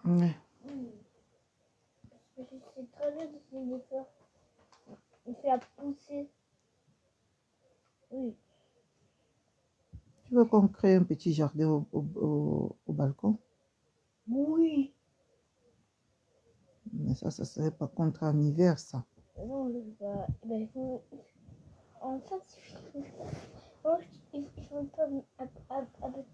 Ouais. C'est très bien de faire des fleurs. Il fait à pousser. Oui. Tu veux qu'on crée un petit jardin au balcon? Oui. Mais ça serait pas contre en hiver, ça. Non, il faut... En fait, il faut comme avec...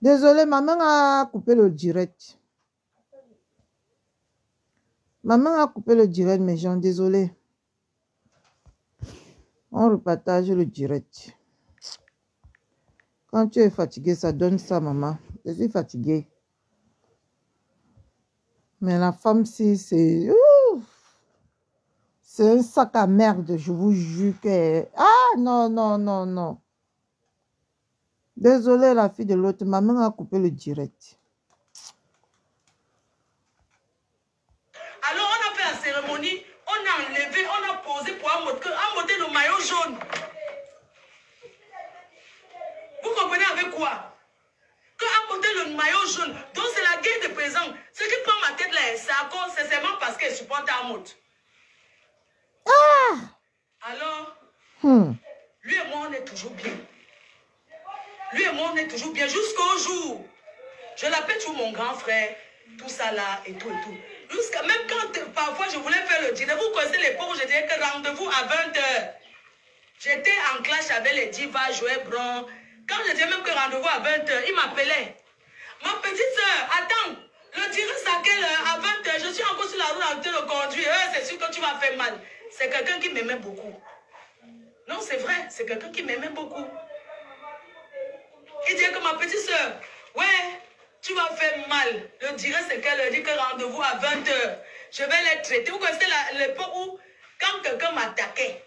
Désolée, ma main a coupé le direct. Maman a coupé le direct, mes gens, désolé. On repartage le direct. Quand tu es fatigué, ça donne ça, maman. Je suis fatiguée. Mais la femme, si c'est... C'est un sac à merde, je vous jure que... Ah, non, non, non, non. Désolée, la fille de l'autre. Maman a coupé le direct. Alors, on a fait la cérémonie, on a enlevé, on a posé pour amorter le maillot jaune. Vous comprenez avec quoi? Que amorter le maillot jaune, donc c'est la guerre de présent. Ce qui prend ma tête là, c'est à cause, c'est seulement parce qu'elle supporte Amot. Ah! Alors, lui et moi, on est toujours bien. Lui et moi, on est toujours bien jusqu'au jour. Je l'appelle toujours mon grand frère, tout ça là et tout et tout. Jusqu'à même quand parfois je voulais faire le dîner, vous connaissez l'époque où je disais que rendez-vous à 20h. J'étais en clash avec les divas, jouer bron. Quand je disais même que rendez-vous à 20h, il m'appelait. Ma petite soeur, attends, le dîner c'est à quelle heure? À 20h, je suis encore sur la route en train de conduire. C'est sûr que tu vas faire mal. C'est quelqu'un qui m'aimait beaucoup. Non, c'est vrai, c'est quelqu'un qui m'aimait beaucoup. Il dit que ma petite soeur, ouais, tu vas faire mal. Le direct, c'est qu'elle dit que rendez-vous à 20h. Je vais les traiter. Vous connaissez l'époque où, quand quelqu'un m'attaquait,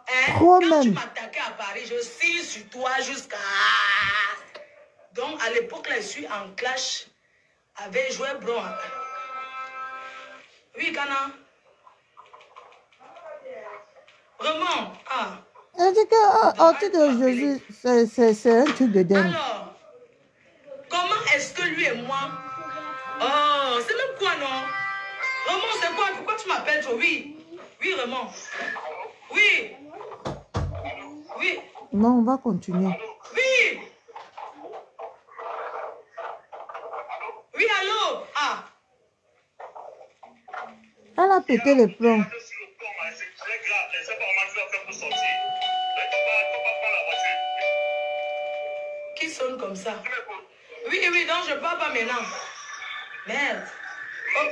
hein, quand tu m'attaquais à Paris, je suis sur toi jusqu'à... Donc, à l'époque, là, je suis en clash avec Jouet Bron. Oui, Kana. Vraiment, ah. Elle dit que titre de Jésus, c'est un truc de dingue. Alors, comment est-ce que lui et moi... Oh, c'est même quoi, non? Raymond, c'est quoi? Pourquoi tu m'appelles, toi? Oui. Oui, Raymond. Oui. Oui. Non, on va continuer. Oui. Oui, allô? Ah. Elle a pété les plombs. Qui sonne comme ça? Oui, oui, donc je parle pas maintenant. Merde. Oh.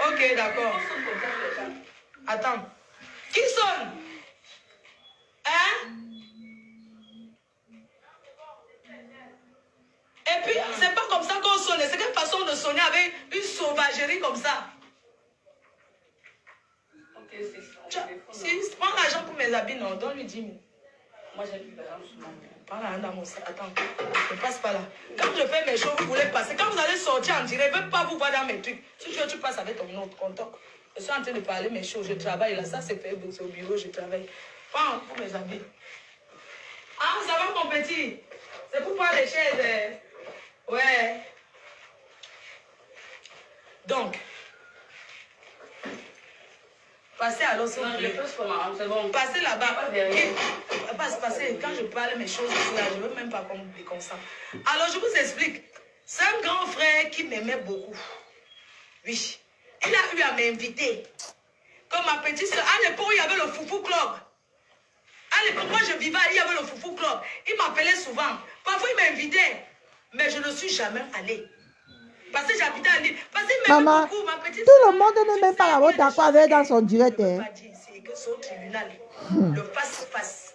Ok, d'accord. Attends. Qui sonne? Hein? Et puis, c'est pas comme ça qu'on sonne. C'est quelle façon de sonner avec une sauvagerie comme ça? Ok, si, prends l'argent pour mes habits, non, donne-lui 10 000. Moi, j'ai plus d'argent sur moi. Prends l'argent dans mon sac. Attends, ne passe pas là. Quand je fais mes choses, vous voulez passer. Quand vous allez sortir en direct, je ne veux pas vous voir dans mes trucs. Si tu veux, tu passes avec ton autre contact. Je suis en train de parler mes choses. Je travaille là. Ça, c'est fait. C'est au bureau, je travaille. Prends pour mes habits. Ah, ça va, mon petit? C'est pour prendre les chaises. Ouais. Donc, passez alors, s'il vous plaît. C'est bon. Passez là-bas. Passez. Quand je parle mes choses, là, je ne veux même pas qu'on me déconcentre. Alors, je vous explique. C'est un grand frère qui m'aimait beaucoup. Oui. Il a eu à m'inviter. Comme ma petite soeur. À l'époque, il y avait le Foufou Club. À l'époque, moi, je vivais, il y avait le Foufou Club. Il m'appelait souvent. Parfois, il m'invitait. Mais je ne suis jamais allée. Parce que j'habitais à Lille. Parce qu'il m'aimait Maman, beaucoup, ma petite tout soeur. le monde n'est même pas là-haut d'accord avec dans son direct. Je ne veux pas dire ici que c'est au tribunal. Le face-à-face.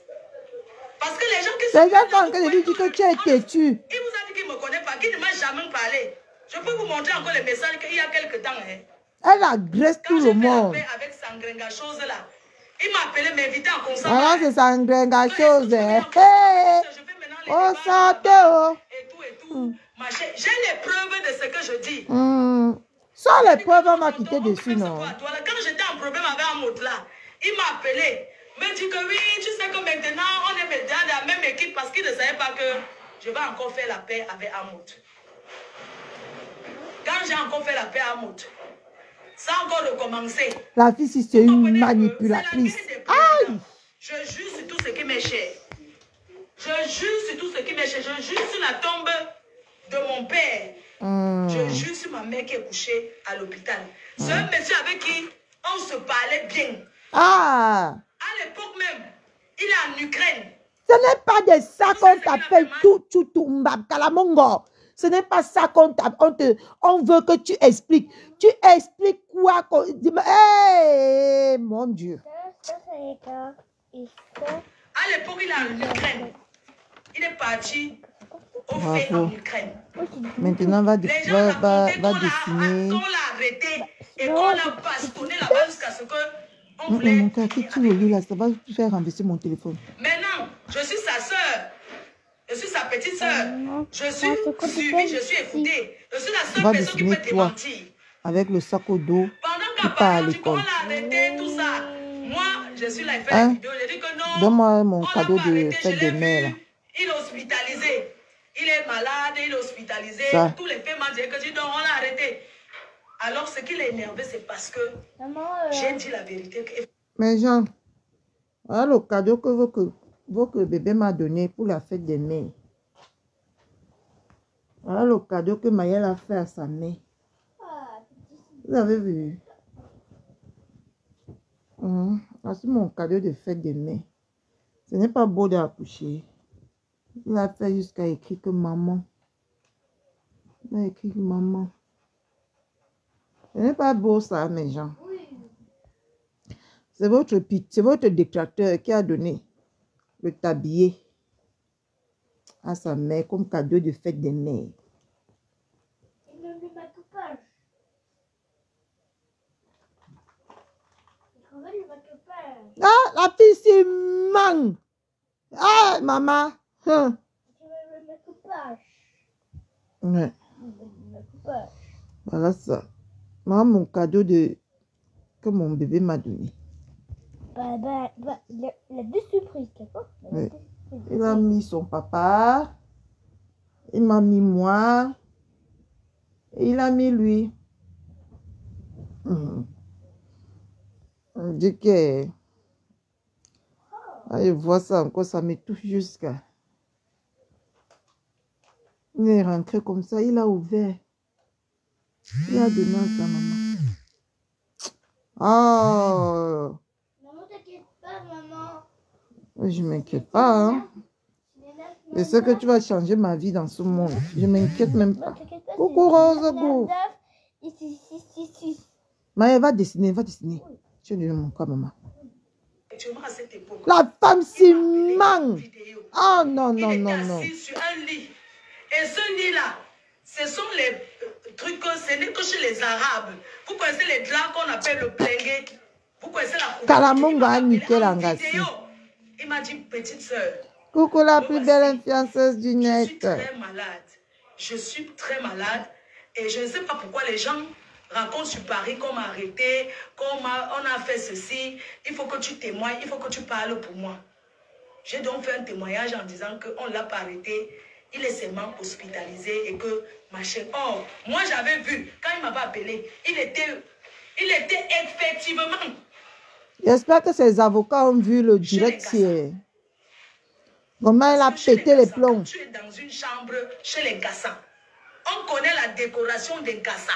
Parce que les gens qui sont... Les gens sont en train de lui dire que tu es têtu. Il vous a dit qu'il ne me connaît pas, qu'il ne m'a jamais parlé. Je peux vous montrer encore les messages qu'il y a quelque temps. Hein. Elle agresse Quand tout j'ai le fait la monde. paix avec Sangrenga chose là, il m'a appelé m'inviter en concert. Alors, c'est ça, une grande chose. Hey, Je fais maintenant les oh, débats santé, là-bas, oh. et tout. Machin. J'ai les preuves de ce que je dis. Sans J'ai les dit que preuves, non, on va tonton, quitter on peut dessus, même se non? voir à toi, là. Quand j'étais en problème avec un autre là, il m'a appelé. Me dit que oui, tu sais que maintenant on est dans la même équipe parce qu'il ne savait pas que je vais encore faire la paix avec Amout. Quand j'ai encore fait la paix à Amout, ça a encore recommencé. La fille, si c'est une manipulatrice. Aïe! Je jure sur tout ce qui m'est cher. Je jure sur tout ce qui m'est cher. Je jure sur la tombe de mon père. Je jure sur ma mère qui est couchée à l'hôpital. C'est un monsieur avec qui on se parlait bien. Ah! À l'époque même, il est en Ukraine. Ce n'est pas de ça qu'on t'appelle Kalamongo. Ce n'est pas ça qu'on t'appelle. On veut que tu expliques. Tu expliques quoi? Hey, mon Dieu. Ça, c'est quoi? À l'époque, il est en Ukraine. Il est parti au fait en Ukraine. Maintenant, va Les gens racontaient qu'on dessiner. l'a arrêté et qu'on l'a bastonné là-bas jusqu'à ce qu'on voulait. Mon cœur, qui tu le là, ça va faire renverser mon téléphone. Maintenant, je suis sa soeur. Je suis sa petite soeur. Je suis suivie, je suis écoutée. Je suis la seule personne qui peut te mentir. Avec le sac au dos. Pendant qu'à on dit qu'on l'a arrêté, tout ça. Moi, je suis là, il fait la vidéo. Je dis que non. Donne-moi mon cadeau de fête de mère. Il est hospitalisé. Il est malade, il est hospitalisé. Ça. Tous les faits m'ont dit que tu dis, on l'a arrêté. Alors, ce qui l'a énervé, c'est parce que j'ai dit la vérité. Mais Jean, voilà le cadeau que votre bébé m'a donné pour la fête des mères. Voilà le cadeau que Maëlle a fait à sa mère. Vous avez vu? Voici mon cadeau de fête des mères. Ce n'est pas beau d'accoucher. Il a fait jusqu'à écrire que maman. Il a écrit que maman. Ce n'est pas beau ça, mes gens. C'est votre détracteur qui a donné le tablier à sa mère comme cadeau de fête des mères. Il me met ma coupage. Il me met ma coupage. Ah, la fille c'est mangue. Ah, maman. Il me met ma coupage. Ouais. Il me met ma coupage. Voilà ça. Moi, mon cadeau que mon bébé m'a donné. Il a deux surprises, d'accord? Ouais. Il a mis son papa. Il m'a mis moi. Et il a mis lui. On dit que... Ah, je vois ça encore, ça me touche jusqu'à... Il est rentré comme ça, il a ouvert. Il a donné à sa maman. Oh! Maman, t'inquiète pas, maman. Je ne m'inquiète pas, hein. Je sais que tu vas changer ma vie dans ce monde. Je ne m'inquiète même pas. Coucou Rose, go. Ici. Mais va dessiner, va dessiner. Je vais lui montrer à maman. À cette époque, La femme s'y manque. Oh non, non, il non, était non. assis sur un lit. Et ce lit-là, ce sont les trucs, ce n'est que chez les Arabes. Vous connaissez les draps qu'on appelle le plengue. Vous connaissez la coupe. Kalamongo a niqué l'angassi. Il m'a dit, petite soeur. Coucou la plus belle influenceuse du Je net. suis très malade. Je suis très malade. Et je ne sais pas pourquoi les gens racontent sur Paris qu'on m'a arrêté, on a fait ceci. Il faut que tu témoignes, il faut que tu parles pour moi. J'ai donc fait un témoignage en disant qu'on ne l'a pas arrêté. Il est seulement hospitalisé et que machin. Oh, moi j'avais vu, quand il m'avait appelé, il était effectivement. J'espère que ses avocats ont vu le direct hier. Comment elle a pété les plombs. Tu es dans une chambre chez les Gassans. On connaît la décoration des Gassans.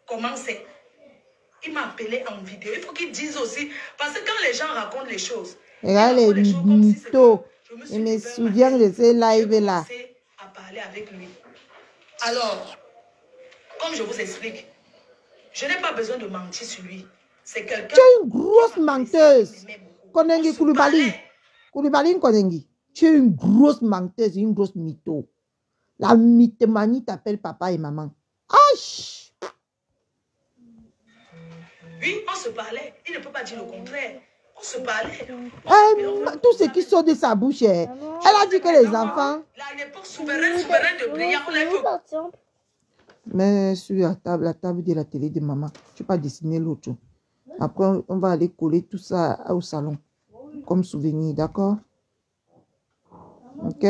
Comment c'est? Il m'a appelé en vidéo. Il faut qu'ils disent aussi. Parce que quand les gens racontent les choses. Regarde les mythos. Je me souviens de ces lives-là. J'ai commencé à parler avec lui. Alors, comme je vous explique, je n'ai pas besoin de mentir sur lui. C'est quelqu'un... Tu es une grosse menteuse. Konengi Koulibaly. Koulibaly Konengi. Tu es une grosse menteuse, une grosse mytho. La mythomanie t'appelle papa et maman. Aïe! Oui, on se parlait. Il ne peut pas dire le contraire. On se parlait. Tout ce qui sort de sa bouche, elle a dit que les enfants... Là, à l'époque souveraine de Brillant, on a vu... par exemple. Mais sur la table de la télé de maman, tu peux pas dessiner l'autre. Après, on va aller coller tout ça au salon. Comme souvenir, d'accord? Ok?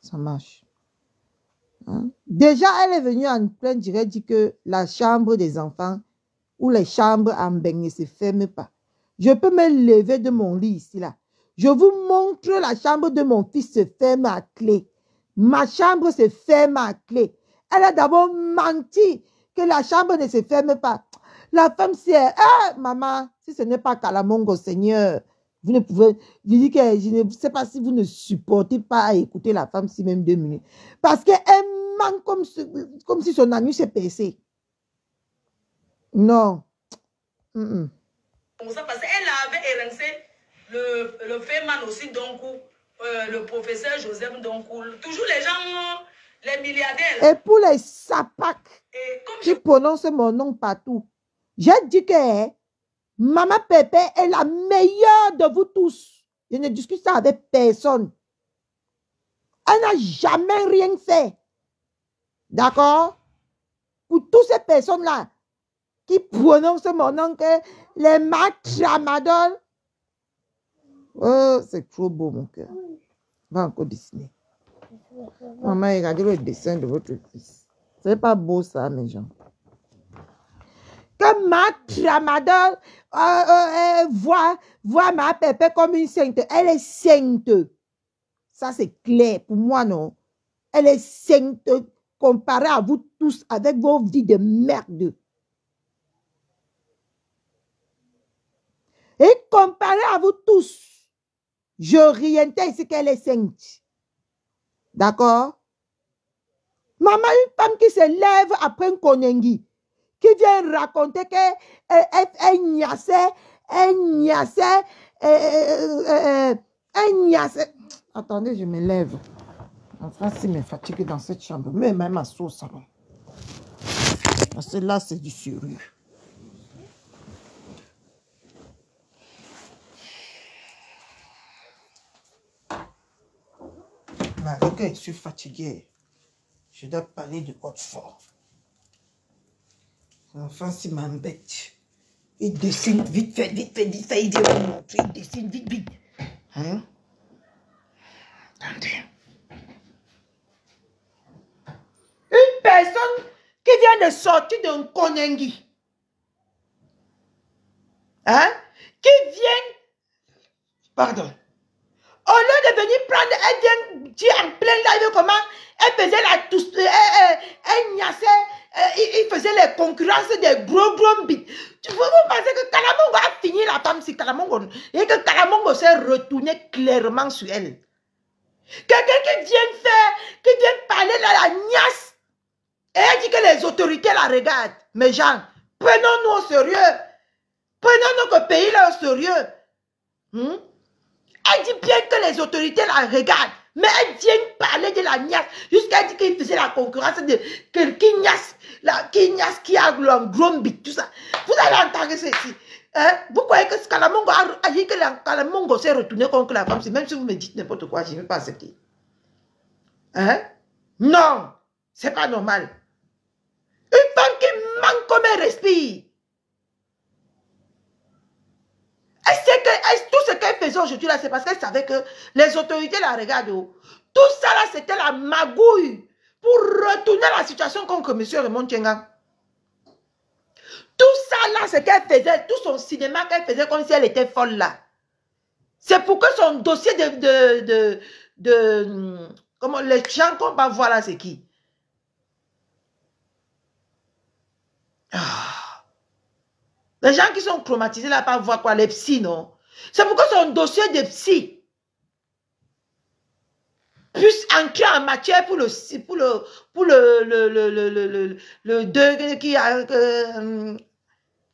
Ça marche. Hein? Déjà, elle est venue en plein direct dire que la chambre des enfants ou les chambres en bain ne se ferment pas. Je peux me lever de mon lit ici, là. Je vous montre la chambre de mon fils se ferme à clé. Ma chambre se ferme à clé. Elle a d'abord menti que la chambre ne se ferme pas. La femme, c'est... maman, si ce n'est pas Kalamongo, Seigneur, vous ne pouvez... Je dis que je ne sais pas si vous ne supportez pas à écouter la femme si même 2 minutes. Parce qu'elle ment comme si son anus s'est percé. Non. Pour ça, parce qu'elle avait érincé le Féman aussi, donc, le professeur Joseph, donc, toujours les gens, les milliardaires. Et pour les sapacs qui prononcent mon nom partout, j'ai dit que Maman Pépé est la meilleure de vous tous. Je ne discute ça avec personne. Elle n'a jamais rien fait. D'accord? Pour toutes ces personnes-là qui prononcent mon nom que les matramadol. Oh, c'est trop beau, mon cœur. Va encore dessiner. Maman, regardez le dessin de votre fils. C'est pas beau ça, mes gens. Que ma tramadol voit ma Pépé comme une sainte. Elle est sainte. Ça, c'est clair pour moi, non? Elle est sainte comparée à vous tous avec vos vies de merde. Et comparée à vous tous, je rientais ici qu'elle est sainte. D'accord? Maman, une femme qui se lève après un konengi, qui vient raconter qu'elle niassait, Attendez, je me lève. En France, il me fatigue dans cette chambre. Mais même à au salon. Parce que là, c'est du sérieux. Ok, je suis fatigué. Je dois parler de Hautefort. L'enfant, s'il m'embête. Il dessine vite fait, il vient me montrer. Il dessine vite. Hein? Attendez. Une personne qui vient de sortir d'un konengi. Hein? Qui vient... Pardon. Au lieu de venir prendre, elle vient dire en plein live comment elle faisait la touche, elle niassait, il faisait les concurrences des gros bits. Vous pensez que Kalamongo a fini la femme si Kalamongo, et que Kalamongo s'est retourné clairement sur elle. Quelqu'un qui vient parler de la niasse, et elle dit que les autorités la regardent. Mais gens, prenons-nous au sérieux. Prenons notre pays là au sérieux. Elle dit bien que les autorités la regardent, mais elle vient parler de la niasse, jusqu'à dire qu'il faisait la concurrence de qui niasse, qui a un gros bit, tout ça. Vous allez entendre ceci. Hein? Vous croyez que Kalamongo a dit que Kalamongo s'est retourné contre la femme, même si vous me dites n'importe quoi, je ne vais pas accepter. Hein? Non, c'est pas normal. Une femme qui manque comme elle respire. Elle sait que tout ce qu'elle faisait aujourd'hui là, c'est parce qu'elle savait que les autorités la regardent. Tout ça là, c'était la magouille pour retourner la situation contre M. Raymond Tchenga. Tout ça là, c'est qu'elle faisait, tout son cinéma qu'elle faisait comme si elle était folle là. C'est pour que son dossier comment les gens qu'on va voir là, c'est qui? Les gens qui sont traumatisés là, pas voir quoi, les psys, non? C'est pourquoi son dossier de psy puisse entrer en matière pour le 2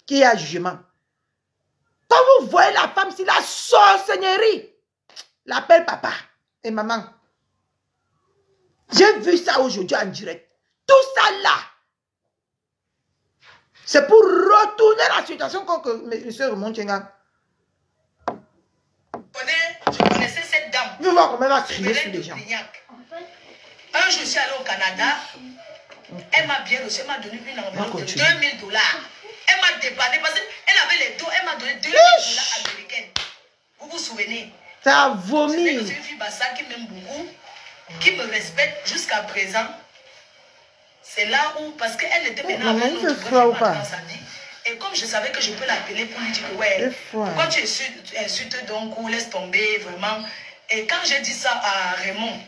qui a jugement. Quand vous voyez la femme, c'est la sorcellerie. L'appelle papa et maman. J'ai vu ça aujourd'hui en direct. Tout ça là. C'est pour retourner la situation quand M. Remontenga. Je connaissais cette dame. Je vois comment elle va crier sur les gens. Un jour, je suis allée au Canada. Elle m'a bien reçu. Elle m'a donné une enveloppe de $2000. Elle m'a dépanné parce qu'elle avait les dos. Elle m'a donné $2000 américains. Vous vous souvenez? Ça a vomi. C'est une fille Bassa qui m'aime beaucoup, qui me respecte jusqu'à présent. C'est là où, parce qu'elle était maintenant avec notre femme dans sa vie. Et comme je savais que je peux l'appeler pour lui dire que ouais, quand tu insultes donc ou laisse tomber vraiment. Et quand j'ai dit ça à Raymond,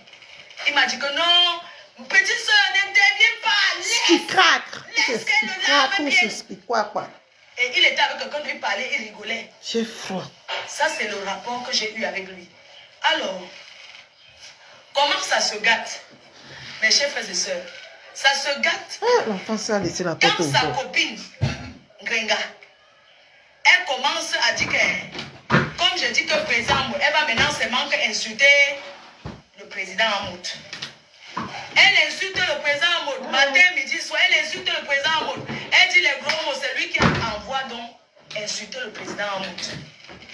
il m'a dit que non, petite soeur, n'interviens pas. Qui craque. Laisse qu'elle le lave bien. Quoi. Et il était avec quelqu'un, lui parlait, il rigolait. J'ai froid. Ça, c'est le rapport que j'ai eu avec lui. Alors, comment ça se gâte, mes chers frères et sœurs? Ça se gâte. L'enfant s'est laissé la porte quand sa ouverte. copine, Gringa, elle commence à dire que, comme je dis que le président, elle va maintenant seulement insulter le président Hamoud. Elle insulte le président Hamoud. Matin, midi, soir, elle insulte le président Hamoud. Elle dit les gros mots, c'est lui qui envoie donc insulter le président Hamoud.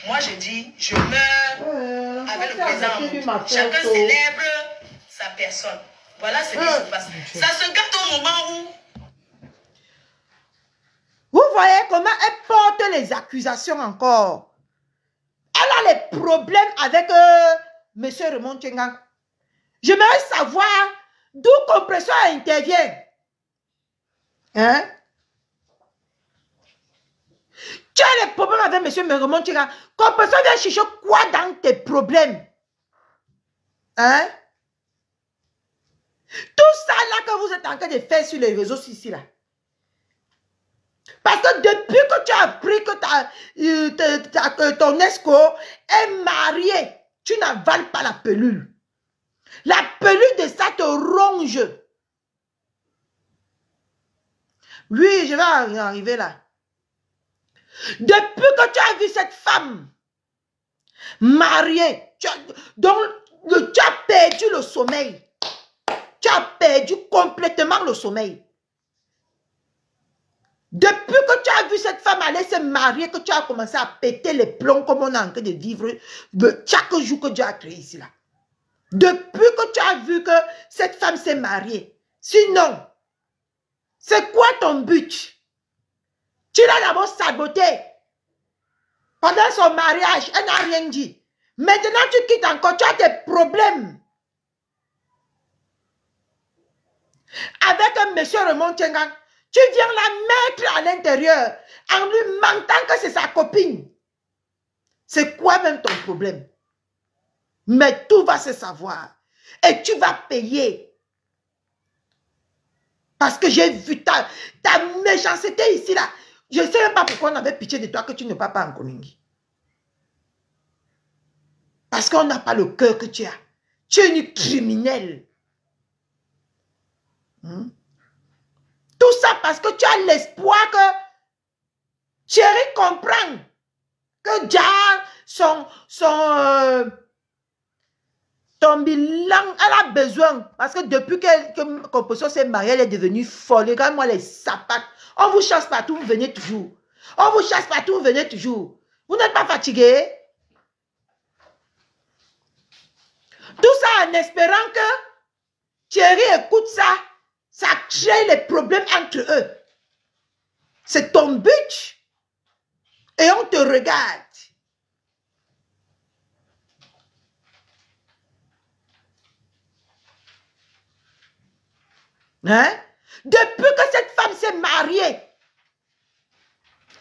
Moi, je dis, je meurs avec le président Hamoud. Chacun célèbre sa personne. Voilà ce qui se passe. Ça se gâte au moment où... Vous voyez comment elle porte les accusations encore. Elle a les problèmes avec M. Raymond Tchengang. J'aimerais savoir d'où Compresseur intervient. Hein? Tu as les problèmes avec M. Raymond Tchengang. Compresseur vient chercher quoi dans tes problèmes? Hein? Tout ça là que vous êtes en train de faire sur les réseaux ici là. Parce que depuis que tu as appris que ton esco est marié, tu n'avales pas la pelule. La pelule de ça te ronge. Oui, je vais arriver là. Depuis que tu as vu cette femme mariée, donc tu as perdu le sommeil. Tu as perdu complètement le sommeil. Depuis que tu as vu cette femme aller se marier, que tu as commencé à péter les plombs comme on est en train de vivre chaque jour que Dieu a créé ici là. Depuis que tu as vu que cette femme s'est mariée. Sinon, c'est quoi ton but? Tu l'as d'abord saboté. Pendant son mariage, elle n'a rien dit. Maintenant, tu quittes encore, tu as des problèmes. Avec un monsieur Raymond Tchengang, tu viens la mettre à l'intérieur en lui mentant que c'est sa copine. C'est quoi même ton problème? Mais tout va se savoir. Et tu vas payer. Parce que j'ai vu ta méchanceté ici là. Je ne sais même pas pourquoi on avait pitié de toi que tu ne pars pas en Koningi. Parce qu'on n'a pas le cœur que tu as. Tu es une criminelle. Tout ça parce que tu as l'espoir que Chérie comprend que Dia, ton bilan, elle a besoin. Parce que depuis que Composition s'est mariée, elle est devenue folle. Regarde-moi les sapates. On vous chasse partout, vous venez toujours. On vous chasse partout, vous venez toujours. Vous n'êtes pas fatigué? Tout ça en espérant que Thierry écoute ça. Ça crée les problèmes entre eux. C'est ton but. Et on te regarde. Hein? Depuis que cette femme s'est mariée,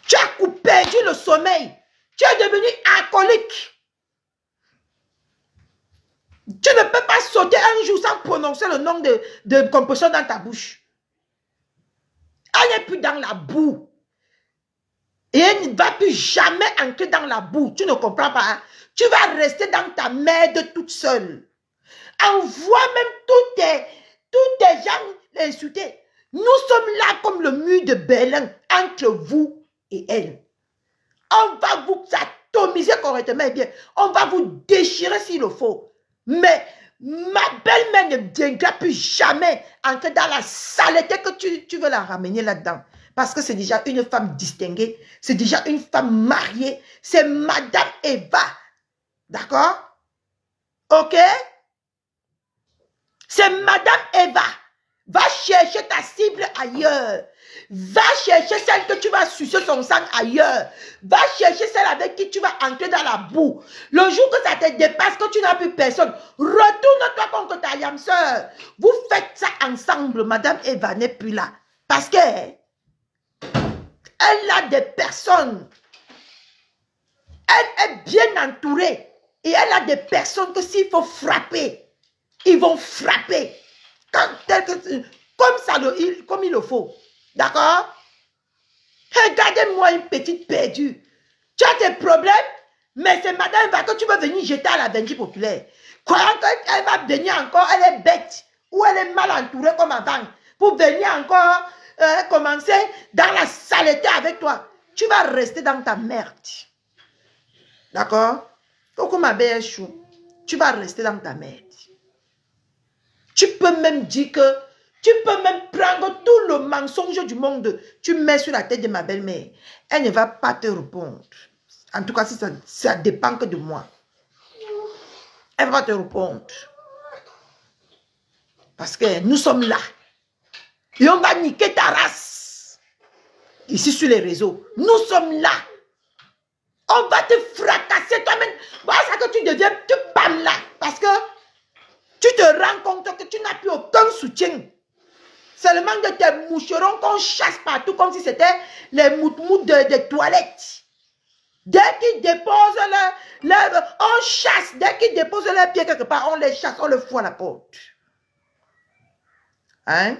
tu as perdu le sommeil. Tu es devenu alcoolique. Tu ne peux pas sauter un jour sans prononcer le nom de Composition dans ta bouche. Elle n'est plus dans la boue. Et elle ne va plus jamais entrer dans la boue. Tu ne comprends pas. Hein? Tu vas rester dans ta merde toute seule. Envoie même tous tes gens l'insulter. Nous sommes là comme le mur de Berlin entre vous et elle. On va vous atomiser correctement et bien. On va vous déchirer s'il le faut. Mais ma belle-mère ne viendra plus jamais entrer dans la saleté que tu veux la ramener là-dedans. parce que c'est déjà une femme distinguée, c'est déjà une femme mariée, c'est Madame Eva. D'accord? Ok? C'est Madame Eva. Va chercher ta cible ailleurs. Va chercher celle que tu vas sucer son sang ailleurs. Va chercher celle avec qui tu vas entrer dans la boue. Le jour que ça te dépasse, que tu n'as plus personne, retourne-toi contre ta yam sœur. Vous faites ça ensemble. Madame Eva n'est plus là. Parce que elle a des personnes. Elle est bien entourée. Et elle a des personnes que s'il faut frapper, ils vont frapper. Comme il le faut. D'accord? Regardez-moi une petite perdue. Tu as des problèmes, mais c'est Madame Eva que tu veux venir jeter à la Vendée populaire. Croyant qu'elle va venir encore, elle est bête. Ou elle est mal entourée comme avant. Pour venir encore commencer dans la saleté avec toi. Tu vas rester dans ta merde. D'accord? Coucou ma belle chou. Tu vas rester dans ta merde. Tu peux même dire que, tu peux même prendre tout le mensonge du monde, tu mets sur la tête de ma belle-mère. Elle ne va pas te répondre. En tout cas, si ça dépend que de moi. Elle va te répondre. Parce que nous sommes là. Et on va niquer ta race. Ici sur les réseaux. Nous sommes là. On va te fracasser toi-même. Voilà ça que tu deviens, tu parles là. Parce que tu te rends compte que tu n'as plus aucun soutien. Seulement de tes moucherons qu'on chasse partout comme si c'était les moutmouts des toilettes. Dès qu'ils déposent on chasse. Dès qu'ils déposent leurs pieds quelque part, on les chasse, on le fout à la porte. Hein?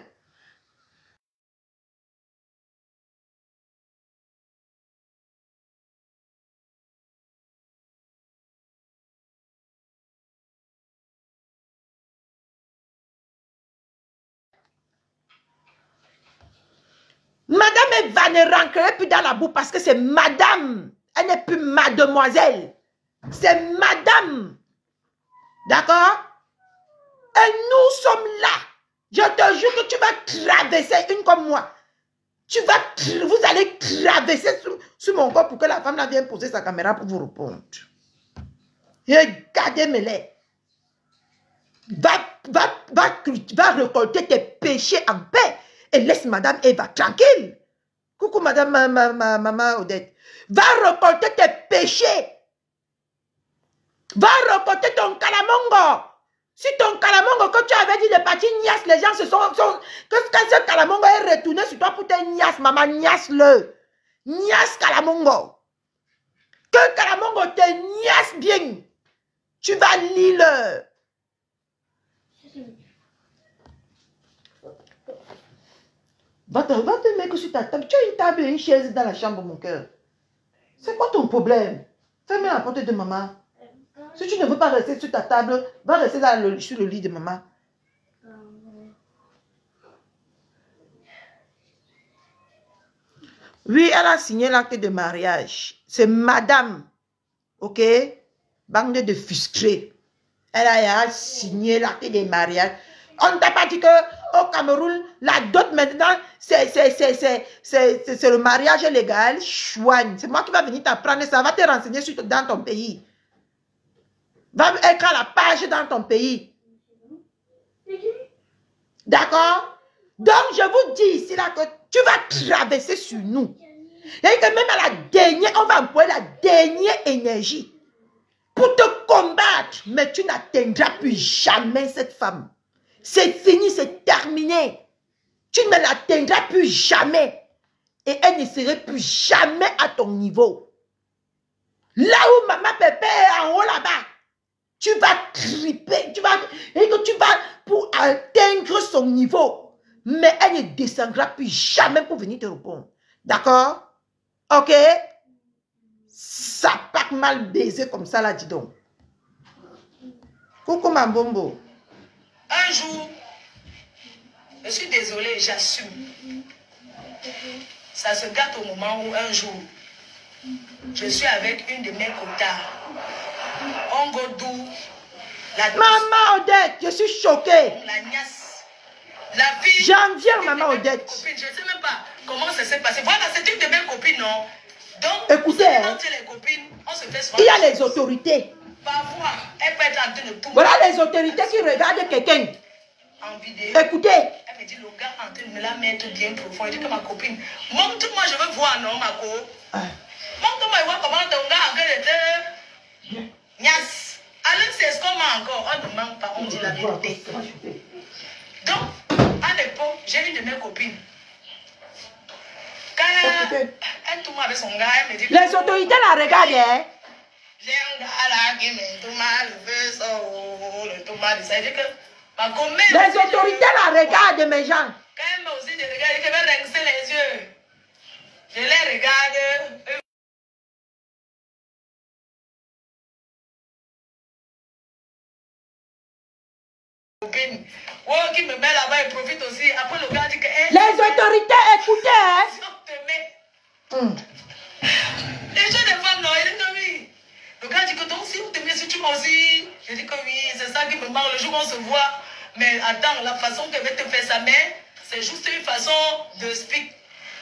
Madame Eva ne rentrerait plus dans la boue parce que c'est madame. Elle n'est plus mademoiselle. C'est madame. D'accord? Et nous sommes là. Je te jure que tu vas traverser, une comme moi. Vous allez traverser sur mon corps pour que la femme là vienne poser sa caméra pour vous répondre. Regardez-moi-les. Va récolter tes péchés en paix et laisse Madame Eva tranquille. Coucou Madame Maman Odette. Va récolter tes péchés. Va récolter ton calamongo. Si ton calamongo que tu avais dit de partir niasse, les gens se sont quand ce calamongo est retourné sur toi pour te niasse, maman, niasse-le. Niasse calamongo. Que calamongo te niasse bien. Tu vas lire. Va te mettre sur ta table. Tu as une table et une chaise dans la chambre, mon cœur. C'est quoi ton problème? Ferme la porte de maman. Si tu ne veux pas rester sur ta table, va rester sur le lit de maman. Oui, elle a signé l'acte de mariage. C'est madame. Ok? Bande de frustrés. Elle a signé l'acte de mariage. On ne t'a pas dit qu'au Cameroun, la dot maintenant, c'est le mariage légal. Chouane. C'est moi qui va venir t'apprendre ça. Va te renseigner dans ton pays. Va être à la page dans ton pays. D'accord? Donc, je vous dis ici là que tu vas traverser sur nous. Et que même à la dernière, on va employer la dernière énergie pour te combattre. Mais tu n'atteindras plus jamais cette femme. C'est fini, c'est terminé. Tu ne l'atteindras plus jamais. Et elle ne serait plus jamais à ton niveau. Là où maman Pépé est en haut là-bas, tu vas triper, tu vas pour atteindre son niveau. Mais elle ne descendra plus jamais pour venir te répondre. D'accord? Ok? Ça part mal baisé comme ça là, dis donc. Coucou ma bombo. Un jour, je suis désolée, j'assume. Ça se gâte au moment où un jour, je suis avec une de mes cotards. On go do la Maman Odette, je suis choquée. La niasse. La fille. J'en viens, maman Odette. Je ne sais même pas comment ça s'est passé. Voilà, c'est une de mes copines, non? Donc, Écoutez, entre les copines, on se fait souvent. il y a les autorités. Parfois, elle peut être en train de tout. Voilà les autorités qui regardent quelqu'un. En vidéo. Écoutez. Elle me dit, le gars est en train de me la mettre bien profond. Elle dit que ma copine, montre-moi, je veux voir, non, ma co. Montre-moi, voir comment ton gars en train de te... Nias. Alors, c'est ce qu'on m'a encore. On ne manque pas, on dit la vérité. Donc, à l'époque, j'ai une de mes copines. Quand elle tourne avec son gars, elle me dit... Les autorités la regardent, hein? J'ai un gars là qui me tourne le feu, le tourne, ça veut dire que ma commune... Les autorités la regardent, mes gens. Quand elle m'a aussi regardé, je vais rincer les yeux. Je les regarde. Copine. Oh, qui me met là-bas, il profite aussi. Après, le gars dit que... Les autorités, écoutez, hein? Les jeunes des femmes, non, ils disent oui. Le gars dit que donc, si vous t'aimez, si tu m'as aussi... Je dis que oui, c'est ça qui me manque. Le jour où on se voit, mais attends, la façon qu'elle veut te faire sa mère, c'est juste une façon de speak.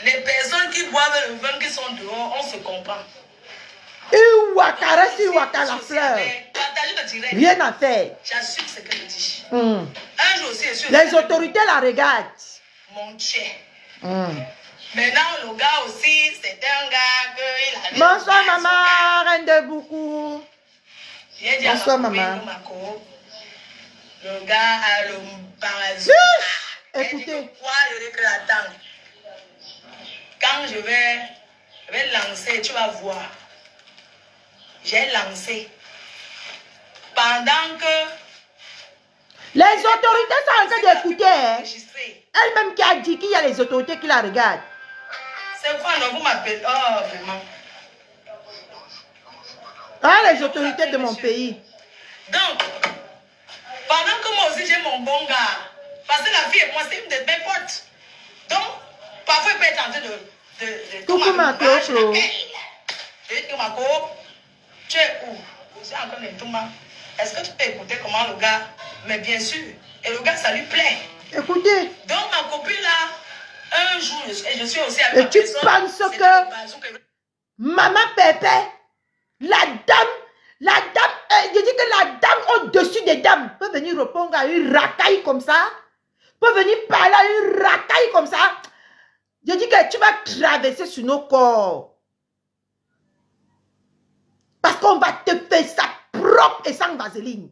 Les personnes qui boivent le vin qui sont dehors, on se comprend. La fleur. Rien à faire. J'assume ce qu'elle dit. Un jour aussi, je suis... Les autorités la regardent. Mon Dieu. Maintenant, le gars aussi, c'est un gars que il avait... Bonsoir, maman, reine de beaucoup. Bonsoir, maman. Le gars a le parasite. Écoutez. Quand je vais lancer, tu vas voir. J'ai lancé. Pendant que... Les autorités sont en train d'écouter. Hein? Elle-même qui a dit qu'il y a les autorités qui la regardent. C'est quoi, non, vous m'appelez? Oh, vraiment. Ah, les autorités de mon pays. Donc, pendant que moi aussi j'ai mon bon gars, parce que la fille et moi, c'est une de mes potes. Donc, parfois, il peut être en train de coucou ma copine. Je dis que ma copine, tu es où? Je suis en train de tout mal. Est-ce que tu peux écouter comment le gars? Mais bien sûr. Et le gars, ça lui plaît. Écoutez. Donc, ma copine là, un jour, je suis aussi avec et tu penses que maman Pépé, la dame, je dis que la dame au-dessus des dames peut venir répondre à une racaille comme ça, peut venir parler à une racaille comme ça. Je dis que tu vas traverser sur nos corps. Parce qu'on va te faire ça propre et sans vaseline.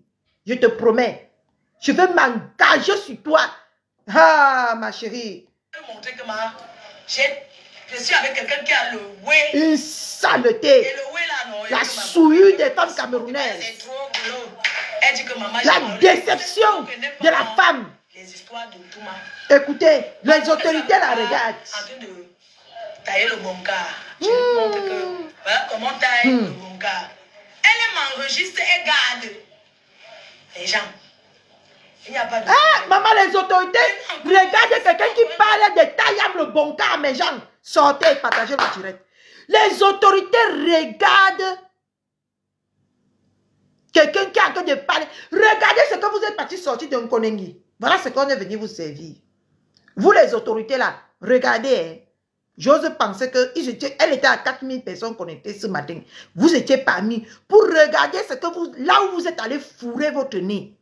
Je te promets. Je vais m'engager sur toi. Ah, ma chérie. Montrer que je suis avec quelqu'un qui a le way. Une saleté. Et le way là, non, la souillure des femmes camerounaises. Elle dit que maman, la déception de la femme. Les histoires de Touma. Écoutez, les autorités la regardent. En train de tailler le bon gars. Je lui montre que voilà comment tailler le bon gars. Elle m'enregistre et garde les gens. Il n'y a pas de... Ah, maman, les autorités, regardez quelqu'un qui parle de taillant le bon gars à mes gens. Sortez et partagez le direct. Les autorités regardent quelqu'un qui est en train de parler. Regardez ce que vous êtes parti sortir d'un Konengi. Voilà ce qu'on est venu vous servir. Vous, les autorités là, regardez. Hein. J'ose penser qu'elle était à 4000 personnes connectées ce matin. Vous étiez parmi pour regarder ce que vous, là où vous êtes allé fourrer votre nez.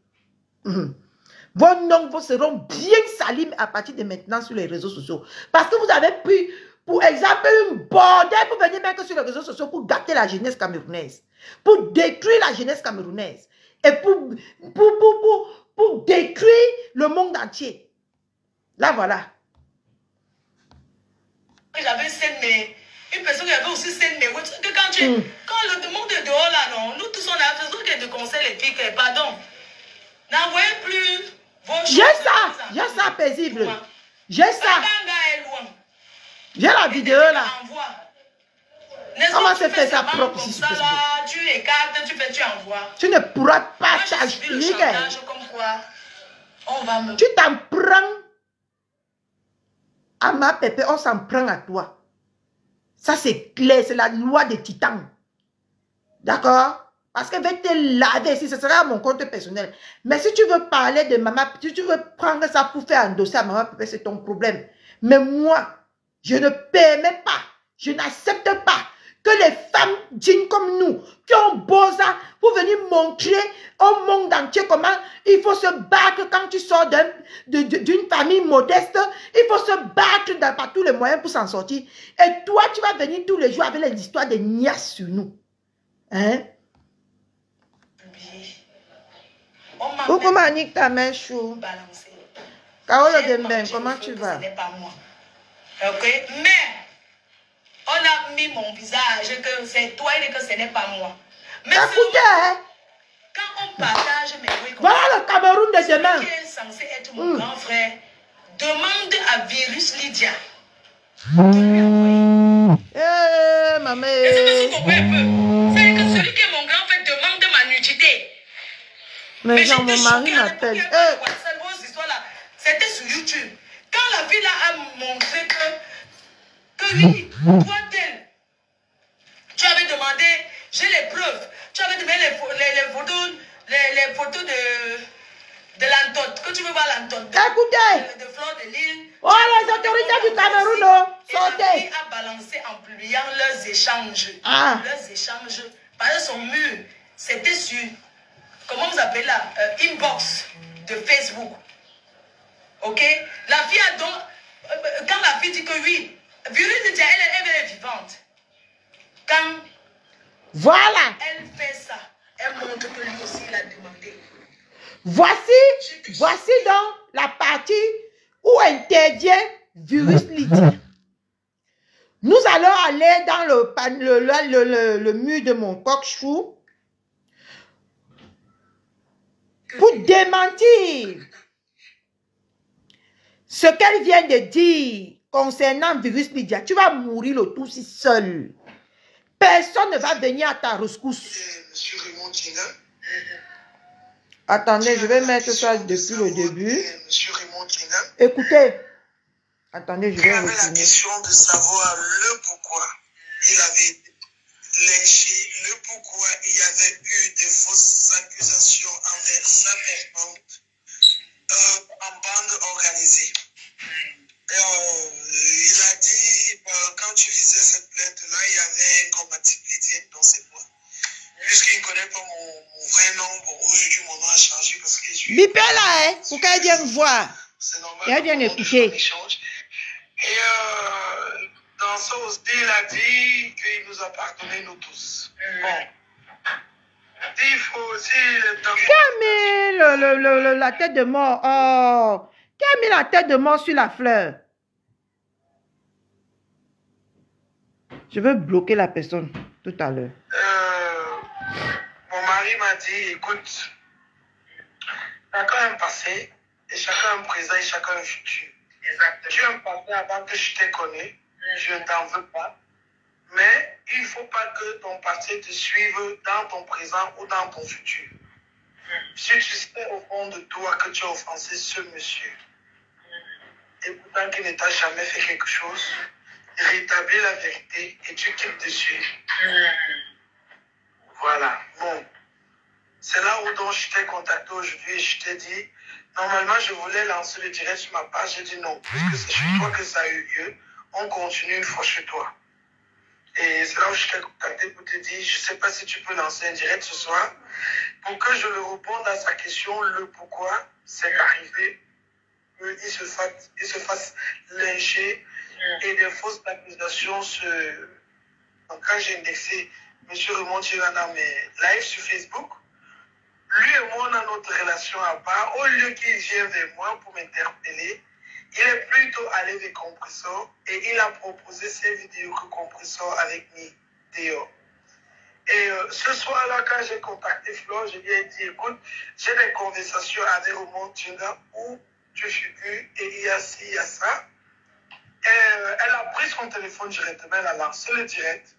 Vos noms seront bien salis à partir de maintenant sur les réseaux sociaux. Parce que vous avez pris, pour exemple, une bordel pour venir mettre sur les réseaux sociaux pour gâter la jeunesse camerounaise. Pour détruire la jeunesse camerounaise. Et pour détruire le monde entier. Là, voilà. J'avais mais une personne qui avait aussi mais quand le monde est dehors là, non, nous tous on a besoin de conseils les filles, pardon. N'envoyez plus vos choses. J'ai ça paisible. J'ai ça. J'ai la vidéo là. Comment se fait ça propre ici sur Facebook? Tu écartes, tu envoies. Tu ne pourras pas t'expliquer. Tu t'en prends à ma Pépé, on s'en prend à toi. Ça c'est clair, c'est la loi des titans. D'accord? Parce qu'elle va te laver, si ce sera à mon compte personnel. Mais si tu veux parler de maman, si tu veux prendre ça pour faire un dossier à maman Pépé, c'est ton problème. Mais moi, Je ne permets pas, je n'accepte pas que les femmes dignes comme nous, qui ont beau ça, pour venir montrer au monde entier comment il faut se battre quand tu sors d'une famille modeste. Il faut se battre par tous les moyens pour s'en sortir. Et toi, tu vas venir tous les jours avec les histoires de niaises sur nous. Hein? Coucou Manique, ta main chou. Carole Demben, comment tu vas? Ce n'est pas moi. Ok? Mais on a mis mon visage que c'est toi et que ce n'est pas moi. Mais quand on partage mes bruits, voilà le Cameroun de demain. Qui est censé être mon grand frère, demande à Virus Lydia. Maman. Et c'est que tu comprends un peu. C'est que celui qui est mon grand frère demande ma nudité. Mais genre, mon mari m'appelle. C'était sur YouTube. Quand la fille là a montré que oui, toi tel, tu avais demandé, j'ai les preuves, tu avais demandé les photos de l'Antote, que tu veux voir l'Antote. Écoutez, de Fleur de Lille. Oh, les autorités du Cameroun, sortez. La fille a balancé en publiant leurs échanges. Leurs échanges. Parce que son mur, c'était sur, comment vous appelez là, inbox de Facebook. Ok? La fille a donc, quand la fille dit que oui, Virus Lydia, elle est vivante. Quand voilà, elle fait ça, elle montre que lui aussi il a demandé. Voici donc la partie où intervient Virus Lydia. Nous allons aller dans le mur de mon coq-chou pour démentir ce qu'elle vient de dire concernant Virus Lydia. Tu vas mourir le tout si seul. Personne ne va venir à ta rescousse. Monsieur Raymond Tinga. Attendez, je vais mettre ça depuis le début. Monsieur Raymond Tinga. Écoutez. Attendez, je vais retourner. Il avait la question de savoir le pourquoi il avait été lynché, le pourquoi il y avait eu des fausses accusations envers sa personne en bande organisée. Il a dit, quand tu lisais cette plainte-là, il y avait une compatibilité dans ses points. Puisqu'il ne connaît pas mon vrai nom, bon, aujourd'hui mon nom a changé parce que je suis... Bipé là, hein, pour qu'elle vienne voir. C'est normal. Elle vient écouter. Et dans ça aussi, il a dit qu'il nous a pardonné, nous tous. Bon. Il faut aussi... Qui a mis la tête de mort? Oh, qui a mis la tête de mort sur la fleur? Je veux bloquer la personne tout à l'heure. Mon mari m'a dit, écoute, chacun un passé, et chacun un présent, et chacun un futur. Exact. Tu as un passé avant que je t'ai connu, je ne t'en veux pas. Mais il ne faut pas que ton passé te suive dans ton présent ou dans ton futur. Si tu sais au fond de toi que tu as offensé ce monsieur, et pourtant qu'il ne t'a jamais fait quelque chose, rétablis la vérité et tu quittes dessus. Voilà. Bon. C'est là où donc je t'ai contacté aujourd'hui et je t'ai dit, normalement je voulais lancer le direct sur ma page. J'ai dit non, puisque c'est chez toi que ça a eu lieu, on continue une fois chez toi. Et c'est là où je t'ai contacté pour te dire, je ne sais pas si tu peux lancer un direct ce soir, pour que je le réponde à sa question, le pourquoi c'est arrivé, qu'il se fasse lyncher et des fausses accusations Donc quand j'ai indexé M. Raymond Tinga dans mes lives sur Facebook, lui et moi on a notre relation à part. Au lieu qu'il vienne vers moi pour m'interpeller, il est plutôt allé vers Compressor et il a proposé ces vidéos que Compressor avec Théo. Et ce soir-là, quand j'ai contacté Flo, je lui ai dit, écoute, j'ai des conversations avec Raymond Tinga où tu figures et il y a ci, il y a ça. Elle a pris son téléphone directement, elle a lancé le direct.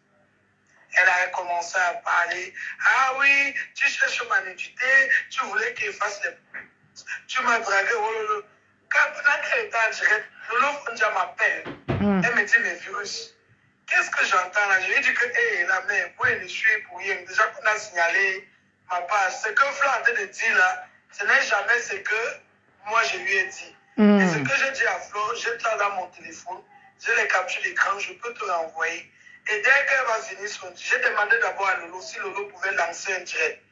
Elle a commencé à parler. Ah oui, tu cherches ma nudité, tu voulais qu'il fasse les... Tu m'as dragué. Oh, quand elle était en direct, Lolo m'appelle. Elle me dit, mais Virus, qu'est-ce que j'entends là? Je lui ai dit que, hé, la mère, pour ne suis pour rien. Déjà qu'on a signalé ma page. Ce que Flo a de dire là, ce n'est jamais ce que moi je lui ai dit. Et ce que j'ai dit à Flo, j'ai là dans mon téléphone, J'ai les captures d'écran, je peux te renvoyer. Et dès qu'elle va finir son direct, j'ai demandé d'abord à Lolo si Lolo pouvait lancer un direct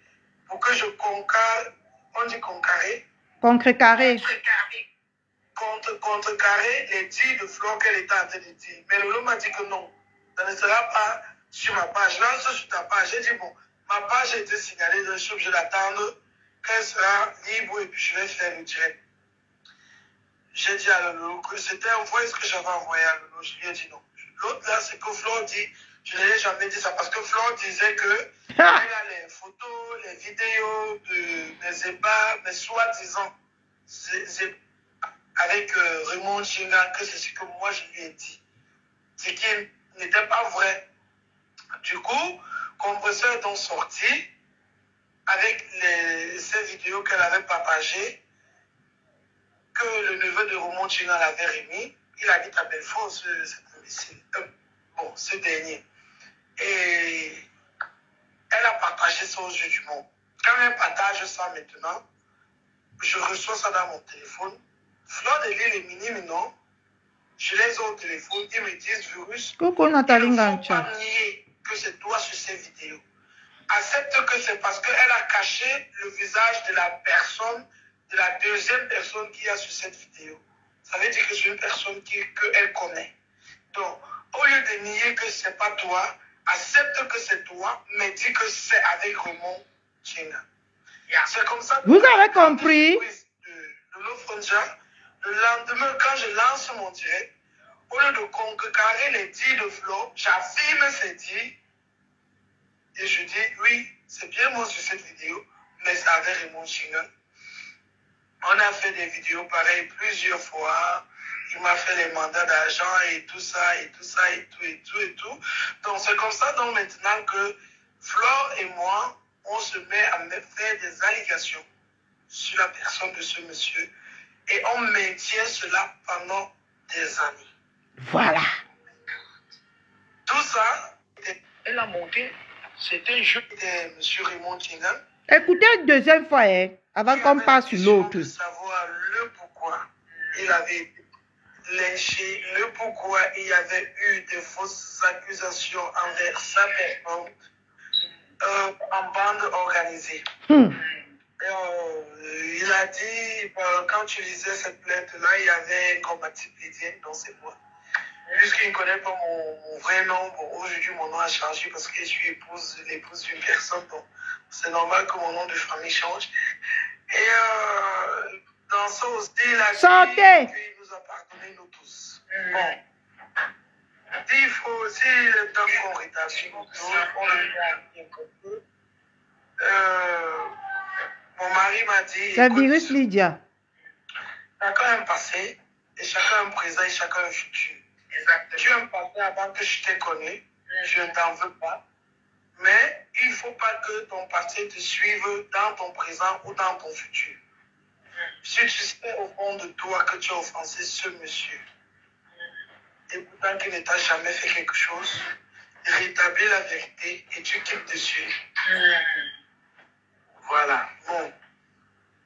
pour que je concarre, on dit concarrer, Contrecarré. contrecarrer les dires de Flore qu'elle était en train de dire. Mais Lolo m'a dit que non, ça ne sera pas sur ma page. Lance sur ta page. J'ai dit bon, ma page a été signalée, donc je suis obligé d'attendre qu'elle sera libre et puis je vais faire le direct. J'ai dit à Lolo que c'était un voice que j'avais envoyé à Lolo. Je lui ai dit non. L'autre là, c'est que Flore dit, je ne l'ai jamais dit ça parce que Flore disait que elle a les photos, les vidéos des ébats, mais soi-disant, avec Raymond Chinga, que c'est ce que moi je lui ai dit. Ce qui n'était pas vrai. Du coup, Compresseur est donc sorti avec ces vidéos qu'elle avait partagées, que le neveu de Raymond Chinga l'avait remis. Il habite à Belfort, ce dernier. Et elle a partagé ça aux yeux du monde. Quand elle partage ça maintenant, je reçois ça dans mon téléphone. Flore de Lille est minime, non? Je les ai au téléphone, ils me disent virus. Coucou Nathalie Il ne faut Ngancha. pas nier que c'est toi sur ces vidéos. Accepte que c'est parce qu'elle a caché le visage de la personne, de la deuxième personne qui est sur cette vidéo. Ça veut dire que c'est une personne qu'elle connaît. Donc, au lieu de nier que ce n'est pas toi, accepte que c'est toi, mais dis que c'est avec Raymond Chinga. C'est comme ça que Vous avez compris? Le lendemain, quand je lance mon direct, au lieu de contrecarrer les dires de Flore, j'affirme ces dires et je dis oui, c'est bien moi sur cette vidéo, mais c'est avec Raymond Chinga. On a fait des vidéos pareilles plusieurs fois. Il m'a fait les mandats d'argent et tout ça, et tout ça, et tout, et tout, et tout. Donc c'est comme ça donc maintenant que Flore et moi, on se met à faire des allégations sur la personne de ce monsieur. Et on maintient cela pendant des années. Voilà. Tout ça, elle a monté, c'était un jeu de M. Raymond Chinga. Écoutez une deuxième fois, hein, avant qu'on passe sur l'autre. De savoir le pourquoi il avait été lynché, le pourquoi il y avait eu des fausses accusations envers sa personne en bande organisée. Il a dit, quand tu lisais cette plainte-là, il y avait incompatibilité dans ses voix. Puisqu'il ne connaît pas mon vrai nom, bon, aujourd'hui mon nom a changé parce que je suis l'épouse d'une personne, donc c'est normal que mon nom de famille change. Et dans ça aussi, il a dit qu'il nous a pardonné nous tous. Bon. Il faut aussi le temps qu'on rétablit nous tous, on le fait un peu. Mon mari m'a dit... C'est virus Lydia. Chacun a un passé, et chacun a un présent, et chacun a un futur. Exactement. Tu as un passé avant que je t'ai connu, je ne t'en veux pas. Mais il ne faut pas que ton passé te suive dans ton présent ou dans ton futur. Si tu sais au fond de toi que tu as offensé ce monsieur, et pourtant qu'il ne t'a jamais fait quelque chose, rétablis la vérité et tu quittes dessus. Voilà. Bon.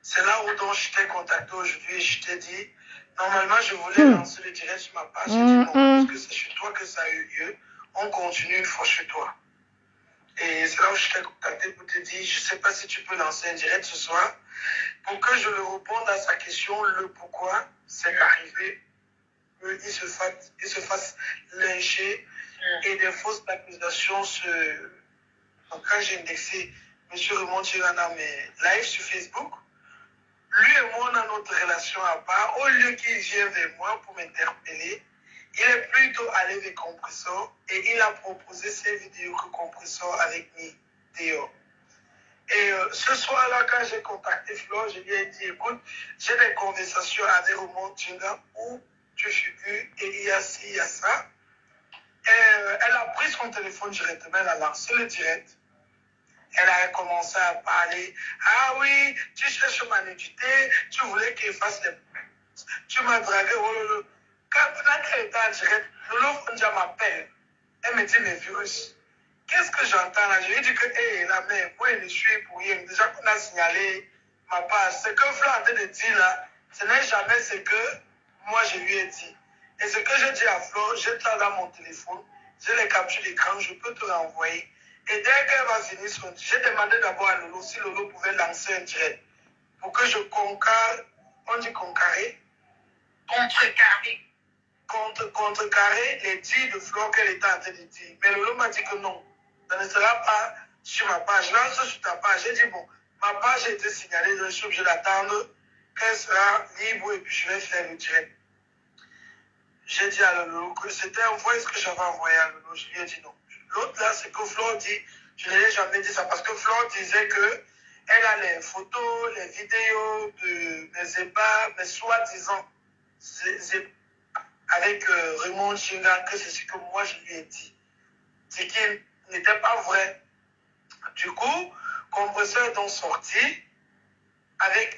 C'est là où donc je t'ai contacté aujourd'hui et je t'ai dit, normalement je voulais lancer le direct sur ma page. J'ai dit non, parce que c'est chez toi que ça a eu lieu. On continue une fois chez toi. Et c'est là où je t'ai contacté pour te dire, je ne sais pas si tu peux lancer un direct ce soir pour que je le réponde à sa question, le pourquoi c'est arrivé, qu'il se fasse lyncher et des fausses accusations Donc quand j'ai indexé M. Raymond Chinga dans mes lives sur Facebook, lui et moi, on a notre relation à part. Au lieu qu'il vienne vers moi pour m'interpeller, il est plutôt allé vers Compresseur et il a proposé ces vidéos que Compresseur avec mis dehors. Et ce soir-là, quand j'ai contacté Flore, je lui ai dit, écoute, j'ai des conversations avec Raymond Chinga où tu figures et il y a ci, il y a ça. Et, elle a pris son téléphone directement, elle a lancé le direct. Elle a commencé à parler. Ah oui, tu cherches ma nudité, tu voulais qu'il fasse des... Tu m'as dragué. Oh, quand elle était en direct, Lolo Fonja m'appelle. Elle me dit, mais virus, qu'est-ce que j'entends là? Je lui ai dit que, hé, la mère, moi, je suis pour rien. Déjà qu'on a signalé ma page. Ce que Flore a de dire là, ce n'est jamais ce que moi, je lui ai dit. Et ce que j'ai dit à Flo, j'ai ça dans mon téléphone, j'ai les captures d'écran, je peux te renvoyer. Et dès qu'elle va finir son... J'ai demandé d'abord à Lolo si Lolo pouvait lancer un direct pour que je contrecarre, on dit contrecarrer, contrecarrer les dires de Flo qu'elle était en train de dire. Mais Lolo m'a dit que non, ça ne sera pas sur ma page. Lance sur ta page. J'ai dit bon, ma page a été signalée, je suis obligé d'attendre qu'elle sera libre et puis je vais faire le direct. J'ai dit à Lolo que c'était un voice que j'avais envoyé à Lolo. Je lui ai dit non. L'autre là, c'est que Flore dit, je ne l'ai jamais dit ça parce que Flore disait que elle a les photos, les vidéos de mes ébats, mais soi-disant, avec Raymond Chingan, que c'est ce que moi je lui ai dit. C'est qu'il n'était pas vrai. Du coup, Compresseur est donc sorti avec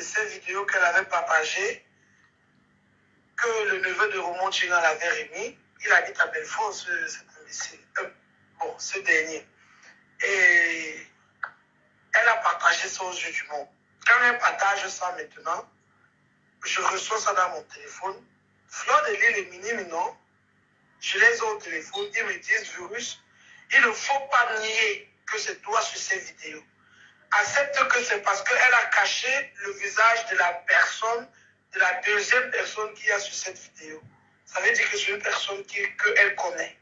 ces vidéos qu'elle avait partagées, que le neveu de Raymond Chingan l'avait remis. Il a dit à Belfort, ce dernier. Et elle a partagé ça aux yeux du monde. Quand elle partage ça maintenant, je reçois ça dans mon téléphone. Flore de Lille et Mini Minon, je les ai au téléphone, ils me disent, Virus, il ne faut pas nier que c'est toi sur ces vidéos. Accepte que c'est parce qu'elle a caché le visage de la personne, de la deuxième personne qui est sur cette vidéo. Ça veut dire que c'est une personne qu'elle connaît.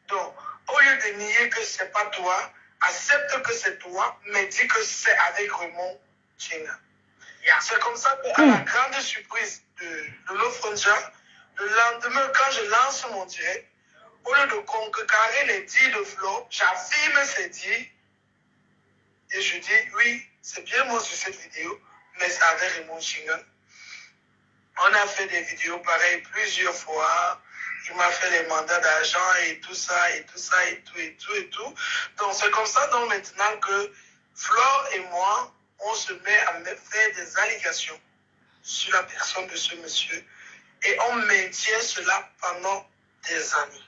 Donc, au lieu de nier que ce n'est pas toi, accepte que c'est toi, mais dis que c'est avec Raymond Chingan. C'est comme ça qu'à la grande surprise de Lolo Fronja, le lendemain, quand je lance mon direct, au lieu de contrecarrer les dires de Flo, j'affirme ces dires et je dis, oui, c'est bien moi sur cette vidéo, mais c'est avec Raymond Chingan. On a fait des vidéos pareilles plusieurs fois. Il m'a fait les mandats d'argent et tout ça, et tout ça, et tout, et tout, et tout. Donc, c'est comme ça, donc, maintenant que Flore et moi, on se met à faire des allégations sur la personne de ce monsieur et on maintient cela pendant des années.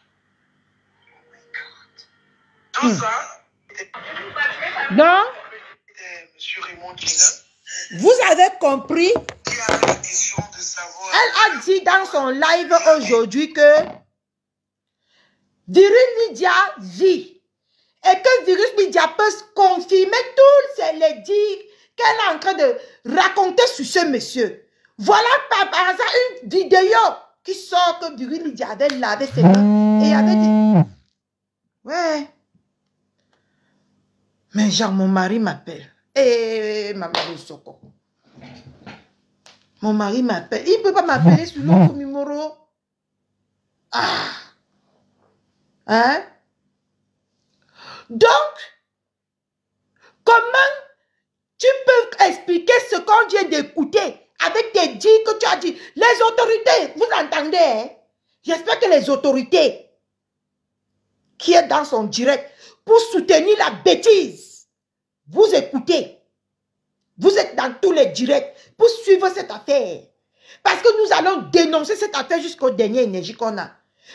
Tout ça, Donc, monsieur Raymond Chingan, vous avez compris, qui a la question de savoir. elle a dit dans son live aujourd'hui que Virus Lydia vit et que Virus Lydia peut confirmer tous les dires qu'elle est en train de raconter sur ce monsieur. Voilà par hasard une vidéo qui sort que Virus Lydia avait lavé ses mains et avait dit ouais. Mais genre mon mari m'appelle. Et ma mari Soko. Mon mari m'appelle. Il ne peut pas m'appeler sur l'autre numéro. Ah. Hein? Donc, comment tu peux expliquer ce qu'on vient d'écouter avec tes dires que tu as dit? Les autorités, vous entendez? Hein? J'espère que les autorités qui est dans son direct pour soutenir la bêtise, vous écoutez. Vous êtes dans tous les directs pour suivre cette affaire. Parce que nous allons dénoncer cette affaire jusqu'aux dernières énergies qu'on a.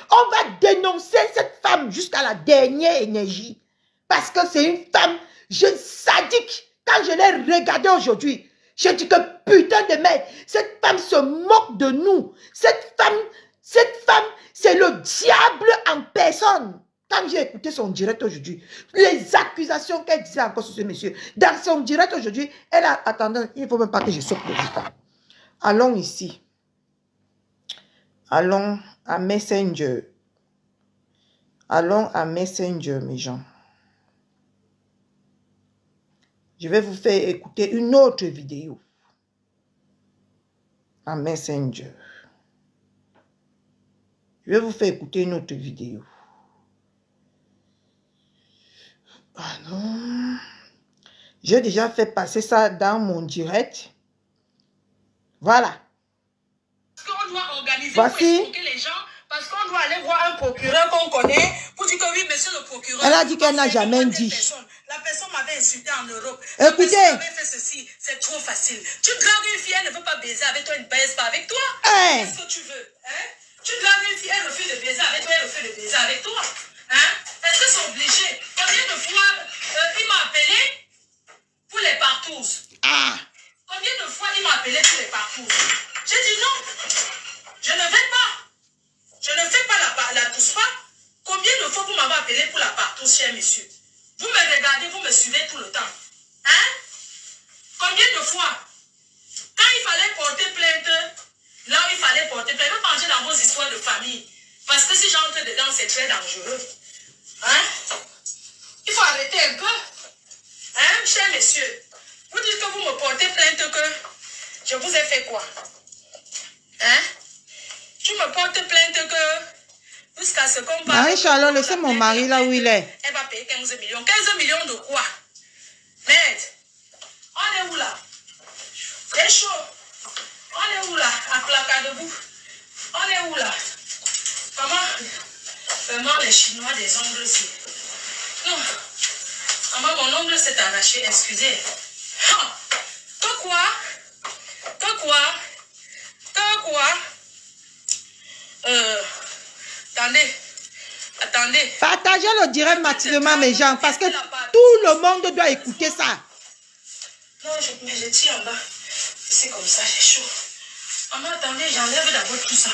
On va dénoncer cette femme jusqu'à la dernière énergie. Parce que c'est une femme sadique. Quand je l'ai regardée aujourd'hui, je dis que putain de merde, cette femme se moque de nous. Cette femme, c'est le diable en personne. Quand j'ai écouté son direct aujourd'hui, les accusations qu'elle disait encore sur ce monsieur, dans son direct aujourd'hui, elle a attendu, il ne faut même pas que je saute le vif. Allons ici. Allons à Messenger. Allons à Messenger, mes gens. Je vais vous faire écouter une autre vidéo. À Messenger. Je vais vous faire écouter une autre vidéo. Ah non. J'ai déjà fait passer ça dans mon direct. Voilà. Parce qu'on doit organiser Voici. pour expliquer les gens, parce qu'on doit aller voir un procureur qu'on connaît pour dire que oui, monsieur le procureur. Elle a dit qu'elle n'a jamais dit. La personne m'avait insulté en Europe. Écoutez. La personne avait fait ceci, c'est trop facile. Tu dragues une fille, elle ne veut pas baiser avec toi, elle ne baise pas avec toi. Hey. Qu'est-ce que tu veux? Hein? Tu dragues une fille, elle refuse de baiser avec toi, elle refuse de baiser avec toi. Hein? Est-ce que c'est obligé? Combien de fois il m'a appelé pour les partous? Ah. Combien de fois il m'a appelé pour les partous? J'ai dit non, je ne vais pas. partout, chers messieurs. Vous me regardez, vous me suivez tout le temps. Hein? Combien de fois, quand il fallait porter plainte, là où il fallait porter plainte, ne pas entrer dans vos histoires de famille. Parce que si j'entre dedans, c'est très dangereux. Hein? Il faut arrêter un peu. Hein, chers messieurs? Vous dites que vous me portez plainte que je vous ai fait quoi? Hein? Tu me portes plainte que jusqu'à ce qu'on parle... Marie-Charlotte, laissez mon mari là où il est. Elle va payer 15 millions. 15 millions de quoi? Merde. On est où là? C'est chaud. On est où là? À placard debout. On est où là? Comment? Vraiment les Chinois des ongles ici. Non. Maman, mon ongle s'est arraché, excusez. Ah. Que quoi? Que quoi? Que quoi? Attendez. Attendez. Partagez le direct massivement, mes gens, parce que tout le monde doit écouter ça. Non, mais je tire en bas. C'est comme ça, c'est chaud. Maman, attendez, j'enlève d'abord tout ça.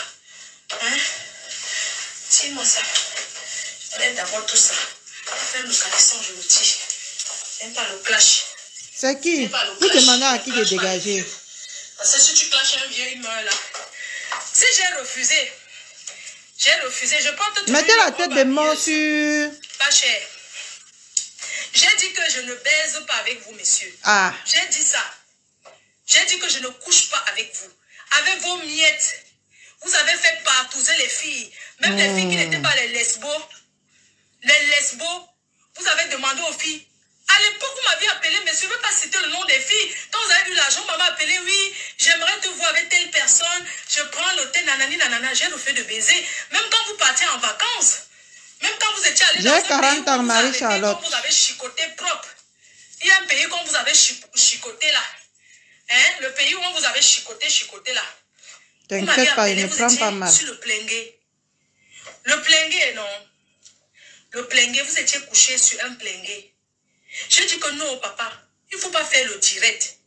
Hein? Tire-moi ça. J'enlève d'abord tout ça. Faire le caleçon, je le tire. J'aime pas le clash. C'est qui? Vous demandez à qui de dégager. Parce que si tu clashes un vieux, il meurt là. Si j'ai refusé, je porte tout. Mettez la tête de mort sur... Pas cher. J'ai dit que je ne baise pas avec vous, messieurs. Ah. J'ai dit ça. J'ai dit que je ne couche pas avec vous. Avec vos miettes. Vous avez fait partouzer les filles. Même les filles qui n'étaient pas les lesbos. Les lesbos. Vous avez demandé aux filles. À l'époque, vous m'aviez appelé, mais je ne veux pas citer le nom des filles. Quand vous avez eu l'argent, maman m'a appelé, oui, j'aimerais te voir avec telle personne. Je prends l'hôtel, nanani, nanana, j'ai refait de baiser. Même quand vous partiez en vacances. Même quand vous étiez allé dans un 40 ans, Marie-Charlotte. vous avez chicoté propre. Il y a un pays où vous avez chicoté là. Hein? Le pays où vous avez chicoté là. T'inquiète pas, il ne prend pas mal. Sur le plengue. Le plengue, non. Le plengue, vous étiez couché sur un plengue. Je dis que non, papa, il ne faut pas faire le direct.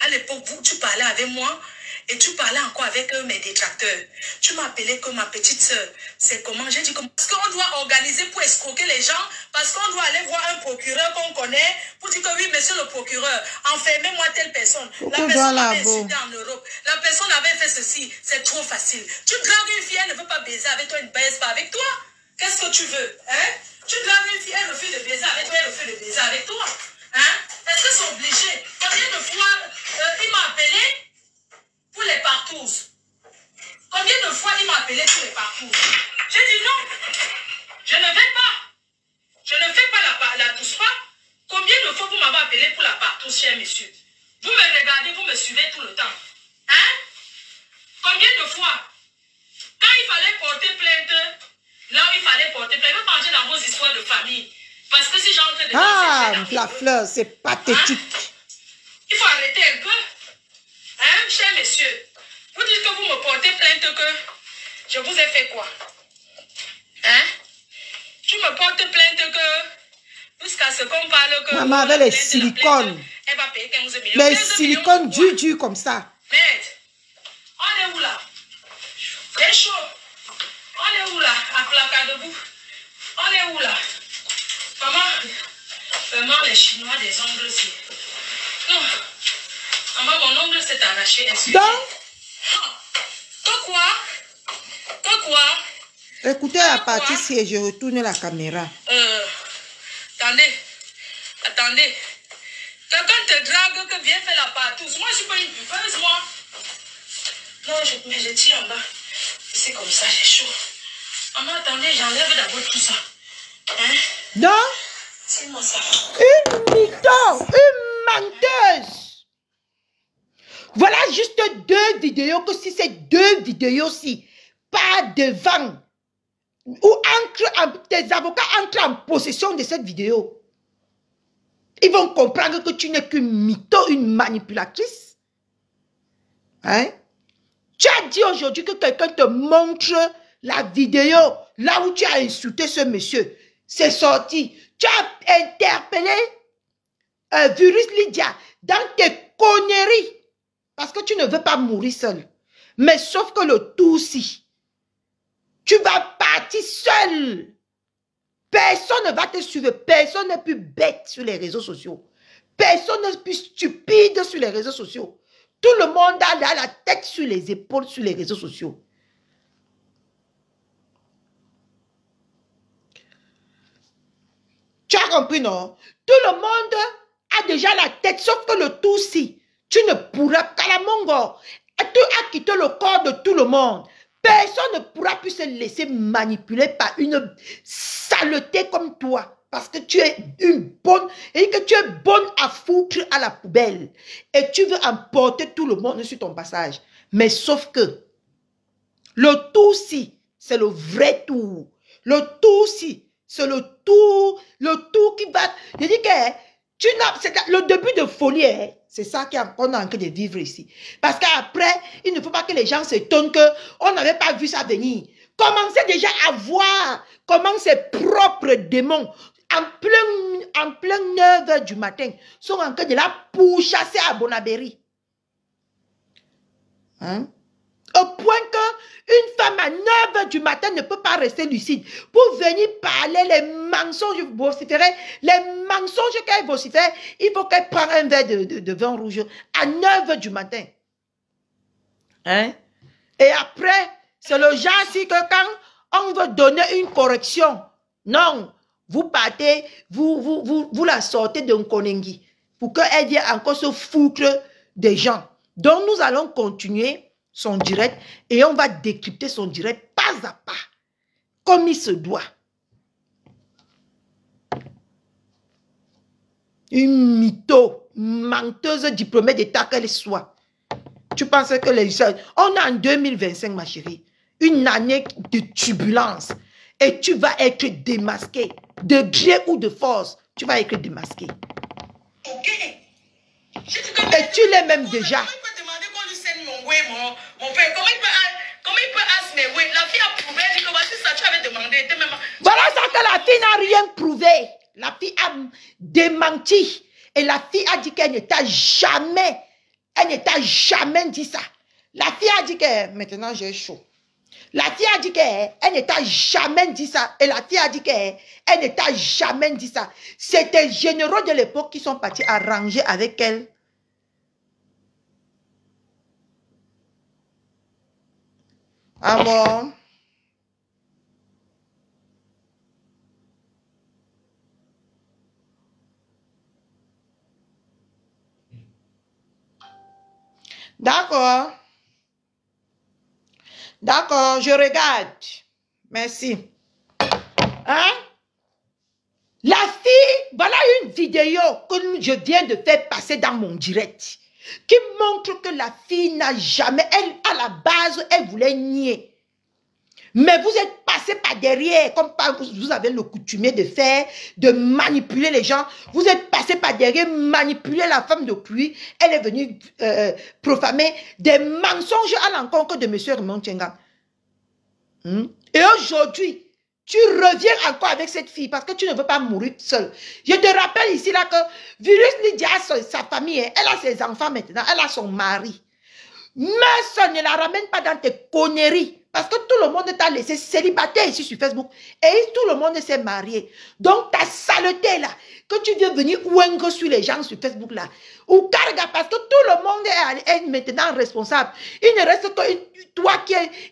À l'époque, tu parlais avec moi et tu parlais encore avec mes détracteurs. Tu m'appelais comme ma petite soeur. C'est comment? J'ai dit que parce qu'on doit organiser pour escroquer les gens, parce qu'on doit aller voir un procureur qu'on connaît pour dire que oui, monsieur le procureur, enfermez-moi telle personne. La personne avait insulté en Europe. La personne avait fait ceci. C'est trop facile. Tu dragues une fille, elle ne veut pas baiser avec toi, elle ne baise pas avec toi. Qu'est-ce que tu veux? Hein? Tu dragues une fille, elle refuse de baiser avec toi, elle refuse de baiser avec toi. Hein? Est-ce que c'est obligé? Combien de fois il m'a appelé pour les partouzes? Combien de fois il m'a appelé pour les partouzes? J'ai dit non. Je ne vais pas. Je ne fais pas la douce pas. Combien de fois vous m'avez appelé pour la partouze, chers messieurs? Vous me regardez, vous me suivez tout le temps. Hein? Combien de fois? Quand il fallait porter plainte, là où il fallait porter plainte, ne pas entrer dans vos histoires de famille. Parce que si j'entre dedans, ah, la fleur, c'est pathétique. Hein? Il faut arrêter un peu. Hein, chers messieurs? Vous dites que vous me portez plainte que je vous ai fait quoi? Hein? Tu me portes plainte que jusqu'à ce qu'on parle que... Maman avait les silicones. Elle va payer 15 millions. Les silicones dur comme ça. Merde. On est où là? C'est chaud. On est où là? À placard debout. On est où là? Maman, vraiment les Chinois des ongles ici. Non. Maman, mon ongle s'est arraché. Excusez. Donc? Que quoi? Que quoi? Écoutez la partie si et je retourne la caméra. Attendez. Attendez. Quelqu'un te drague que viens faire la partouze. Moi, je suis pas une buffeuse, moi. Non, mais je tire en bas. C'est comme ça, c'est chaud. Maman, attendez, j'enlève d'abord tout ça. Hein? Donc? C'est-moi ça. Une mytho, une menteuse. Voilà juste 2 vidéos que si ces 2 vidéos-ci pas devant ou tes avocats entrent en possession de cette vidéo, ils vont comprendre que tu n'es qu'une mytho, une manipulatrice. Hein? Tu as dit aujourd'hui que quelqu'un te montre la vidéo là où tu as insulté ce monsieur. C'est sorti. Tu as interpellé Virus Lydia dans tes conneries. Parce que tu ne veux pas mourir seul. Mais sauf que le tout-ci, tu vas partir seul. Personne ne va te suivre. Personne n'est plus bête sur les réseaux sociaux. Personne n'est plus stupide sur les réseaux sociaux. Tout le monde a la tête sur les épaules sur les réseaux sociaux. Tu as compris, non? Tout le monde a déjà la tête, sauf que le tout si. Tu ne pourras, Kalamongo, tu as quitté le corps de tout le monde. Personne ne pourra plus se laisser manipuler par une saleté comme toi. Parce que tu es une bonne, et que tu es bonne à foutre à la poubelle. Et tu veux emporter tout le monde sur ton passage. Mais sauf que, le tout si, c'est le vrai tour. Le tout si, c'est le tour qui va... Je dis que tu n'as... C'est le début de folie, hein. C'est ça qu'on a en train de vivre ici. Parce qu'après, il ne faut pas que les gens s'étonnent qu'on n'avait pas vu ça venir. Commencez déjà à voir comment ces propres démons, en plein 9 h du matin, sont en train de la pourchasser à Bonabéry. Hein? Au point qu'une femme à 9 h du matin ne peut pas rester lucide pour venir parler les mensonges vociférés, les mensonges qu'elle vocifère, il faut qu'elle prenne un verre de vin rouge à 9 h du matin. Hein? Et après, c'est le genre-ci que quand on veut donner une correction, non, vous partez, vous la sortez d'un konengi pour qu'elle vienne encore se foutre des gens. Donc nous allons continuer son direct et on va décrypter son direct pas à pas, comme il se doit. Une mytho, menteuse diplômée d'état qu'elle soit. Tu penses que les gens... On est en 2025, ma chérie. Une année de turbulence. Et tu vas être démasqué. De gré ou de force, tu vas être démasqué. Ok. Et tu l'es même déjà. Comment il peut demander qu'on lui scène mon frère? Comment il peut ask mes way? La fille a prouvé, elle dit que voici ça, tu avais demandé. Voilà ça que la fille n'a rien prouvé. La fille a démenti. Et la fille a dit qu'elle ne t'a jamais... Elle ne t'a jamais dit ça. La fille a dit que... Maintenant, j'ai chaud. La fille a dit qu'elle ne t'a jamais dit ça. Et la fille a dit qu'elle ne t'a jamais dit ça. C'était les généraux de l'époque qui sont partis arranger avec elle. Ah bon? D'accord. D'accord, je regarde. Merci. Hein? La fille, voilà une vidéo que je viens de faire passer dans mon direct qui montre que la fille n'a jamais, elle, à la base, elle voulait nier. Mais vous êtes passé par derrière, comme vous avez le coutumier de faire, de manipuler les gens. Vous êtes passé par derrière, manipuler la femme de pluie. Elle est venue profamer des mensonges à l'encontre de M. Raymond Tchenga. Et aujourd'hui, tu reviens encore avec cette fille parce que tu ne veux pas mourir seule. Je te rappelle ici là que Virus Lydia a sa famille, elle a ses enfants maintenant, elle a son mari. Mais ça ne la ramène pas dans tes conneries. Parce que tout le monde t'a laissé célibataire ici sur Facebook. Et tout le monde s'est marié. Donc ta saleté là, que tu viens venir ouingue sur les gens sur Facebook là. Ou carga, parce que tout le monde est maintenant responsable. Il ne reste que toi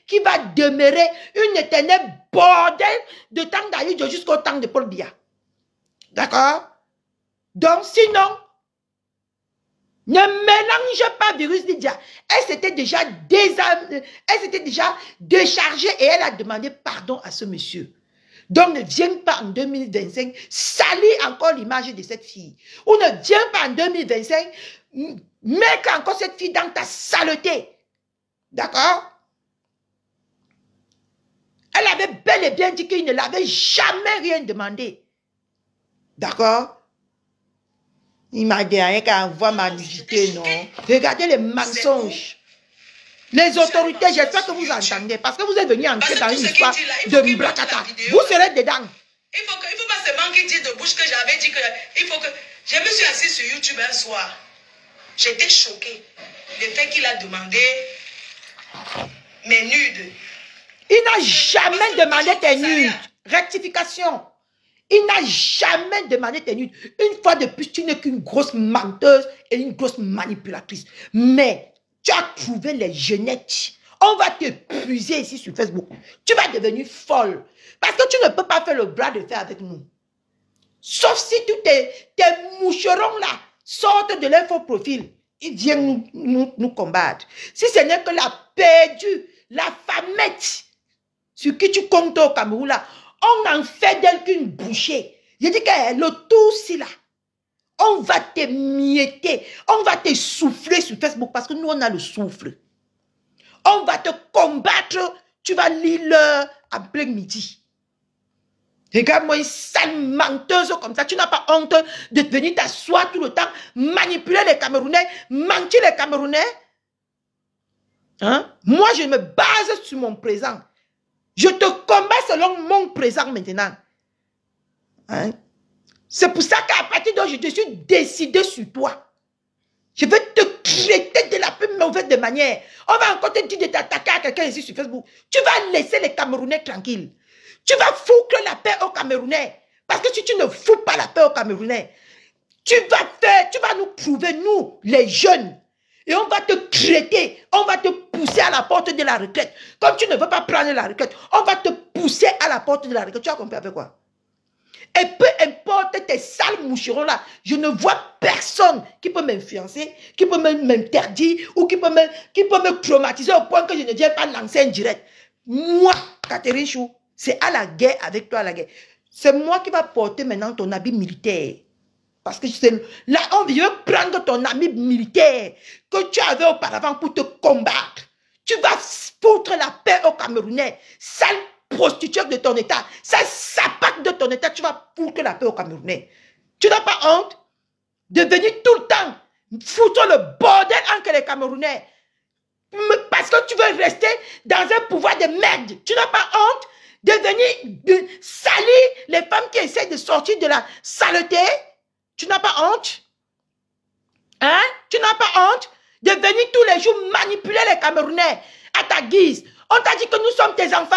qui va demeurer une éternelle bordel de temps d'ailleurs jusqu'au temps de Paul Biya. D'accord? Donc sinon, ne mélange pas Virus Lydia. Elle s'était déjà déchargée et elle a demandé pardon à ce monsieur. Donc ne viens pas en 2025 salir encore l'image de cette fille. Ou ne viens pas en 2025 mettre encore cette fille dans ta saleté. D'accord? Elle avait bel et bien dit qu'il ne l'avait jamais rien demandé. D'accord? Il m'a dit rien qu'à voir ma nudité, non? Regardez les mensonges. Les autorités, j'espère que vous entendez, parce que vous êtes venus entrer dans une histoire de Mbrakata. Vous serez dedans. Il faut pas seulement qu'il dise de bouche que j'avais dit que... Il faut que... Je me suis assise sur YouTube un soir. J'étais choquée. Le fait qu'il a demandé mes nudes. Il n'a jamais demandé tes nudes. Rectification. Il n'a jamais demandé tes nudes. Une fois de plus, tu n'es qu'une grosse menteuse et une grosse manipulatrice. Mais tu as trouvé les jeunettes. On va t'épuiser ici sur Facebook. Tu vas devenir folle. Parce que tu ne peux pas faire le bras de fer avec nous. Sauf si tous tes moucherons là sortent de leur faux profil. Ils viennent nous combattre. Si ce n'est que la perdue, la famette sur qui tu comptes au Cameroun là, on en fait d'elle qu'une bouchée. Je dis que le tout si là, on va te mietter, on va te souffler sur Facebook parce que nous on a le souffle. On va te combattre, tu vas lire l'heure en plein midi. Regarde-moi une sale menteuse comme ça. Tu n'as pas honte de venir t'asseoir tout le temps, manipuler les Camerounais, mentir les Camerounais. Hein? Moi, je me base sur mon présent. Je te combats selon mon présent maintenant. Hein? C'est pour ça qu'à partir d'aujourd'hui, je suis décidé sur toi. Je vais te traiter de la plus mauvaise des manières. On va encore te dire de t'attaquer à quelqu'un ici sur Facebook. Tu vas laisser les Camerounais tranquilles. Tu vas foutre la paix aux Camerounais. Parce que si tu ne fous pas la paix aux Camerounais, tu vas nous prouver, nous, les jeunes. Et on va te traiter, on va te pousser à la porte de la retraite. Comme tu ne veux pas prendre la retraite, on va te pousser à la porte de la retraite. Tu as compris avec quoi? Et peu importe tes sales moucherons là, je ne vois personne qui peut m'influencer, qui peut m'interdire ou qui peut me traumatiser au point que je ne viens pas lancer un direct. Moi, Catherine Chou, c'est à la guerre avec toi, à la guerre. C'est moi qui va porter maintenant ton habit militaire. Parce que là, je vais prendre ton habit militaire que tu avais auparavant pour te combattre. Tu vas foutre la paix aux Camerounais. Sale prostituée de ton état, sale sapate de ton état, tu vas foutre la paix aux Camerounais. Tu n'as pas honte de venir tout le temps foutre le bordel entre les Camerounais. Parce que tu veux rester dans un pouvoir de merde. Tu n'as pas honte de venir salir les femmes qui essaient de sortir de la saleté. Tu n'as pas honte? Hein? Tu n'as pas honte de venir tous les jours manipuler les Camerounais à ta guise? On t'a dit que nous sommes tes enfants,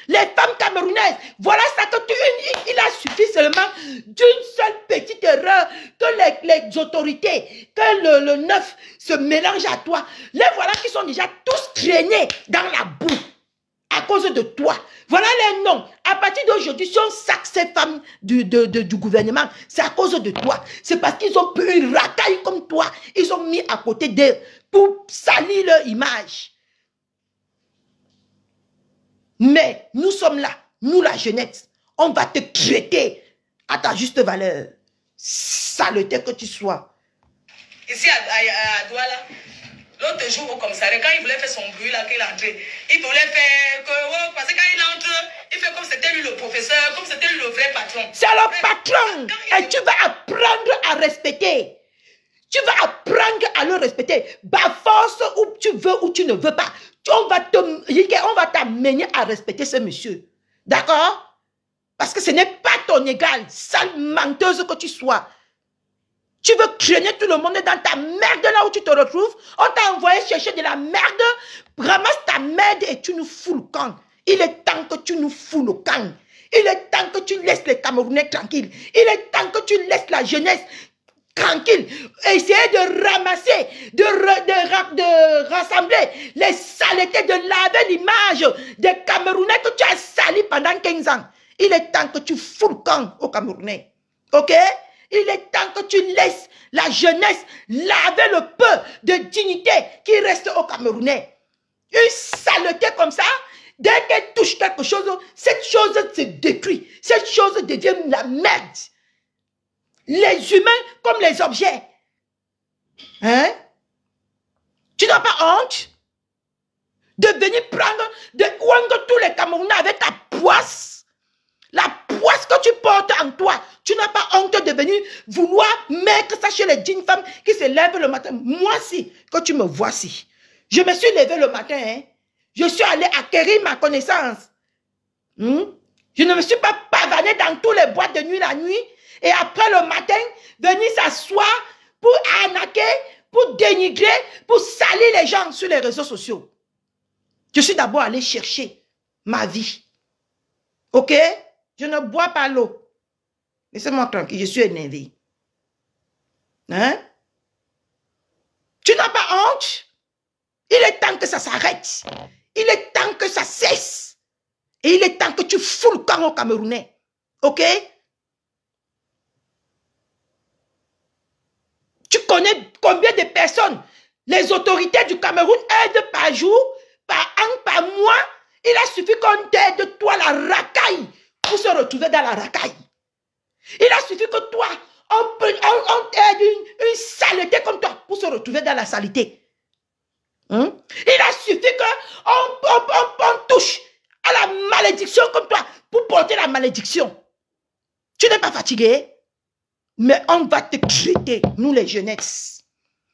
les femmes camerounaises. Voilà ça que il a suffi seulement d'une seule petite erreur que les autorités, que le neuf se mélange à toi. Les voilà qui sont déjà tous traînés dans la boue à cause de toi. Voilà les noms. À partir d'aujourd'hui, si on sac ces femmes du gouvernement, c'est à cause de toi. C'est parce qu'ils ont pris une racaille comme toi. Ils ont mis à côté d'eux pour salir leur image. Mais nous sommes là, nous la jeunesse. On va te traiter à ta juste valeur. Saleté que tu sois. Ici à Douala, l'autre jour au commissariat, quand il voulait faire son bruit là, qu'il est entré, il voulait faire que, oh, parce que quand il entre, il fait comme c'était lui le professeur, comme c'était lui le vrai patron. C'est le patron. Et tu vas apprendre à respecter. Tu vas apprendre à le respecter. Bah force où tu veux ou tu ne veux pas. On va t'amener à respecter ce monsieur. D'accord? Parce que ce n'est pas ton égal, sale menteuse que tu sois. Tu veux craigner tout le monde dans ta merde là où tu te retrouves. On t'a envoyé chercher de la merde. Ramasse ta merde et tu nous fous le camp. Il est temps que tu nous fous le camp. Il est temps que tu laisses les Camerounais tranquilles. Il est temps que tu laisses la jeunesse tranquille. Essayez de ramasser, de rassembler les saletés, de laver l'image des Camerounais que tu as sali pendant 15 ans. Il est temps que tu fous le camp aux Camerounais. Ok? Il est temps que tu laisses la jeunesse laver le peu de dignité qui reste aux Camerounais. Une saleté comme ça, dès qu'elle touche quelque chose, cette chose se détruit. Cette chose devient la merde. Les humains comme les objets. Hein? Tu n'as pas honte de venir prendre de ouang tous les Camerounais avec ta poisse? La poisse que tu portes en toi. Tu n'as pas honte de venir vouloir mettre ça chez les dignes femmes qui se lèvent le matin. Moi si, quand tu me vois si. Je me suis levé le matin. Hein? Je suis allé acquérir ma connaissance. Je ne me suis pas pavané dans tous les boîtes de nuit la nuit. Et après le matin, venir s'asseoir pour arnaquer, pour dénigrer, pour salir les gens sur les réseaux sociaux. Je suis d'abord allé chercher ma vie. Ok? Je ne bois pas l'eau. Laissez-moi tranquille, je suis énervé. Hein? Tu n'as pas honte? Il est temps que ça s'arrête. Il est temps que ça cesse. Et il est temps que tu fous le camp aux Camerounais. Ok? Tu connais combien de personnes les autorités du Cameroun aident par jour, par an, par mois? Il a suffi qu'on t'aide, toi, la racaille, pour se retrouver dans la racaille. Il a suffi que toi, on t'aide une saleté comme toi, pour se retrouver dans la saleté. Hein? Il a suffi qu'on touche à la malédiction comme toi, pour porter la malédiction. Tu n'es pas fatigué? Mais on va te traiter, nous les jeunesses,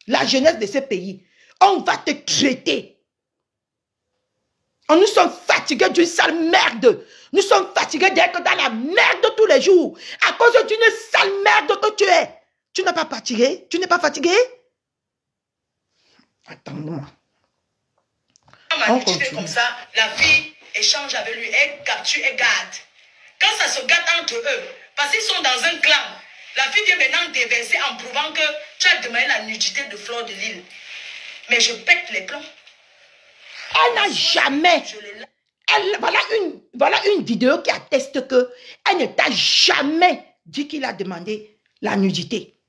la jeunesse de ce pays, on va te traiter. Nous sommes fatigués d'une sale merde. Nous sommes fatigués d'être dans la merde tous les jours, à cause d'une sale merde que tu es. Tu n'es pas fatigué? Tu n'es pas fatigué? Attends-moi. On continue comme ça, la fille échange avec lui, elle capture, elle garde. Quand ça se gâte entre eux, parce qu'ils sont dans un clan, la fille vient maintenant déverser en prouvant que tu as demandé la nudité de Fleur de Lille. Mais je pète les plombs. Elle n'a jamais... Voilà une vidéo qui atteste que elle ne t'a jamais dit qu'il a demandé la nudité.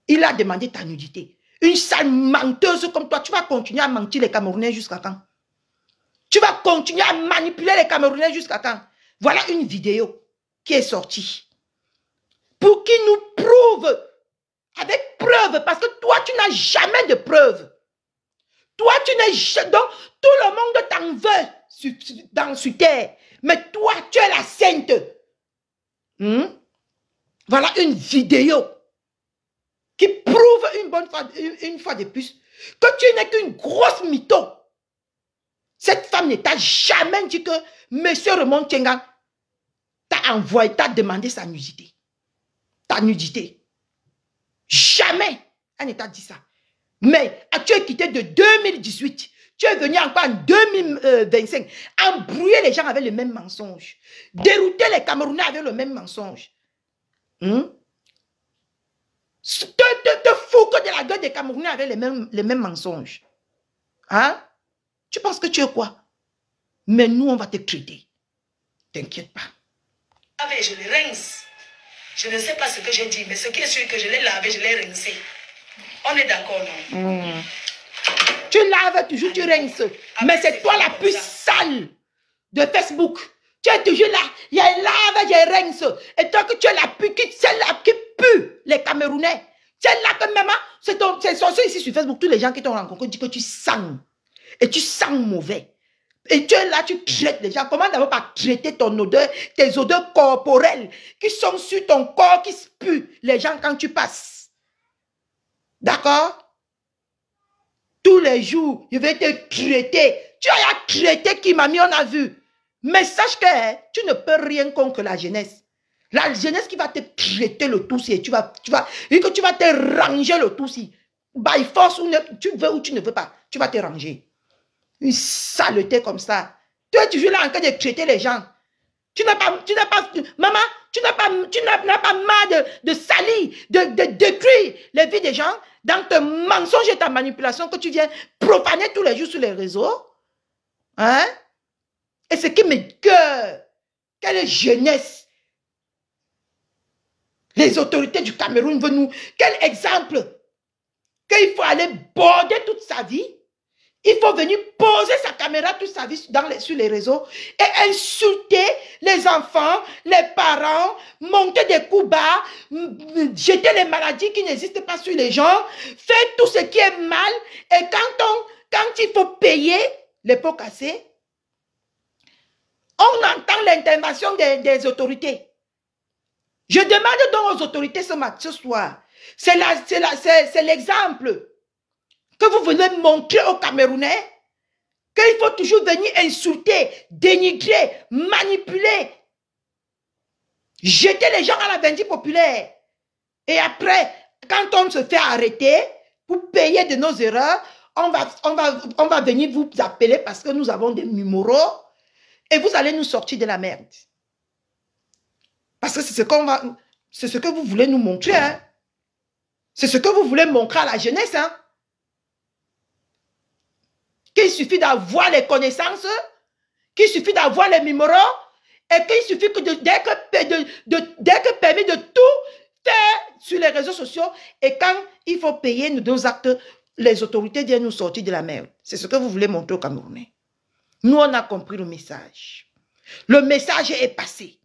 Il a demandé ta nudité. Une sale menteuse comme toi, tu vas continuer à mentir les Camerounais jusqu'à quand? Tu vas continuer à manipuler les Camerounais jusqu'à quand? Voilà une vidéo qui est sortie. Pour qu'il nous prouve, avec preuve, parce que toi, tu n'as jamais de preuve. Toi, tu n'es jamais... Donc, tout le monde t'en veut sur terre. Mais toi, tu es la sainte. Voilà une vidéo qui prouve une fois de plus que tu n'es qu'une grosse mytho. Cette femme ne t'a jamais dit que M. Raymond Tchenga t'a envoyé, t'a demandé sa nudité. Ta nudité. Jamais elle ne t'a dit ça. Mais tu es quitté de 2018. Tu es venu encore en 2025 embrouiller les gens avec le même mensonge. Dérouter les Camerounais avec le même mensonge. Te foutre de la gueule des Camerounais avec les mêmes mensonges. Hein? Tu penses que tu es quoi? Mais nous, on va te traiter. T'inquiète pas. Je les rince. Je ne sais pas ce que j'ai dit, mais ce qui est sûr que je l'ai lavé, je l'ai rincé. On est d'accord, non? Tu laves toujours, tu rinces. Mais c'est toi la plus sale de Facebook. Tu es toujours là. Il y a lave, il y a rince. Et toi que tu es la plus, celle-là qui pue les Camerounais. Celle-là que maman, c'est ceux ici sur Facebook, tous les gens qui t'ont rencontré disent que tu sens. Et tu sens mauvais. Et tu es là, tu traites les gens. Comment d'abord pas traiter ton odeur, tes odeurs corporelles qui sont sur ton corps, qui puent les gens quand tu passes. D'accord? Tous les jours, je vais te traiter. Tu as traité qui m'a mis, on a vu. Mais sache que tu ne peux rien contre la jeunesse. La jeunesse qui va te traiter le tout si tu vas te ranger le tout si. By force, tu veux ou tu ne veux pas, tu vas te ranger. Une saleté comme ça. Tu es toujours là en train de traiter les gens. Maman, tu n'as pas marre de salir, de détruire les vies des gens dans tes mensonges et ta manipulation que tu viens profaner tous les jours sur les réseaux. Hein? Et ce qui me gueule, quelle jeunesse. Les autorités du Cameroun veulent nous... Quel exemple? Qu'il faut aller border toute sa vie. Il faut venir poser sa caméra toute sa vie sur les réseaux et insulter les enfants, les parents, monter des coups bas, jeter les maladies qui n'existent pas sur les gens, faire tout ce qui est mal. Et quand il faut payer les pots cassés, on entend l'intervention des autorités. Je demande donc aux autorités ce soir, c'est l'exemple que vous venez montrer aux Camerounais, qu'il faut toujours venir insulter, dénigrer, manipuler, jeter les gens à la vendue populaire. Et après, quand on se fait arrêter pour payer de nos erreurs, on va venir vous appeler parce que nous avons des numéros et vous allez nous sortir de la merde. Parce que c'est ce qu'on va... C'est ce que vous voulez nous montrer. Hein? C'est ce que vous voulez montrer à la jeunesse. Hein? Qu'il suffit d'avoir les connaissances, qu'il suffit d'avoir les numéros, et qu'il suffit que dès que permis de tout faire sur les réseaux sociaux, et quand il faut payer nos actes, les autorités viennent nous sortir de la merde. C'est ce que vous voulez montrer aux Camerounais. Nous, on a compris le message. Le message est passé.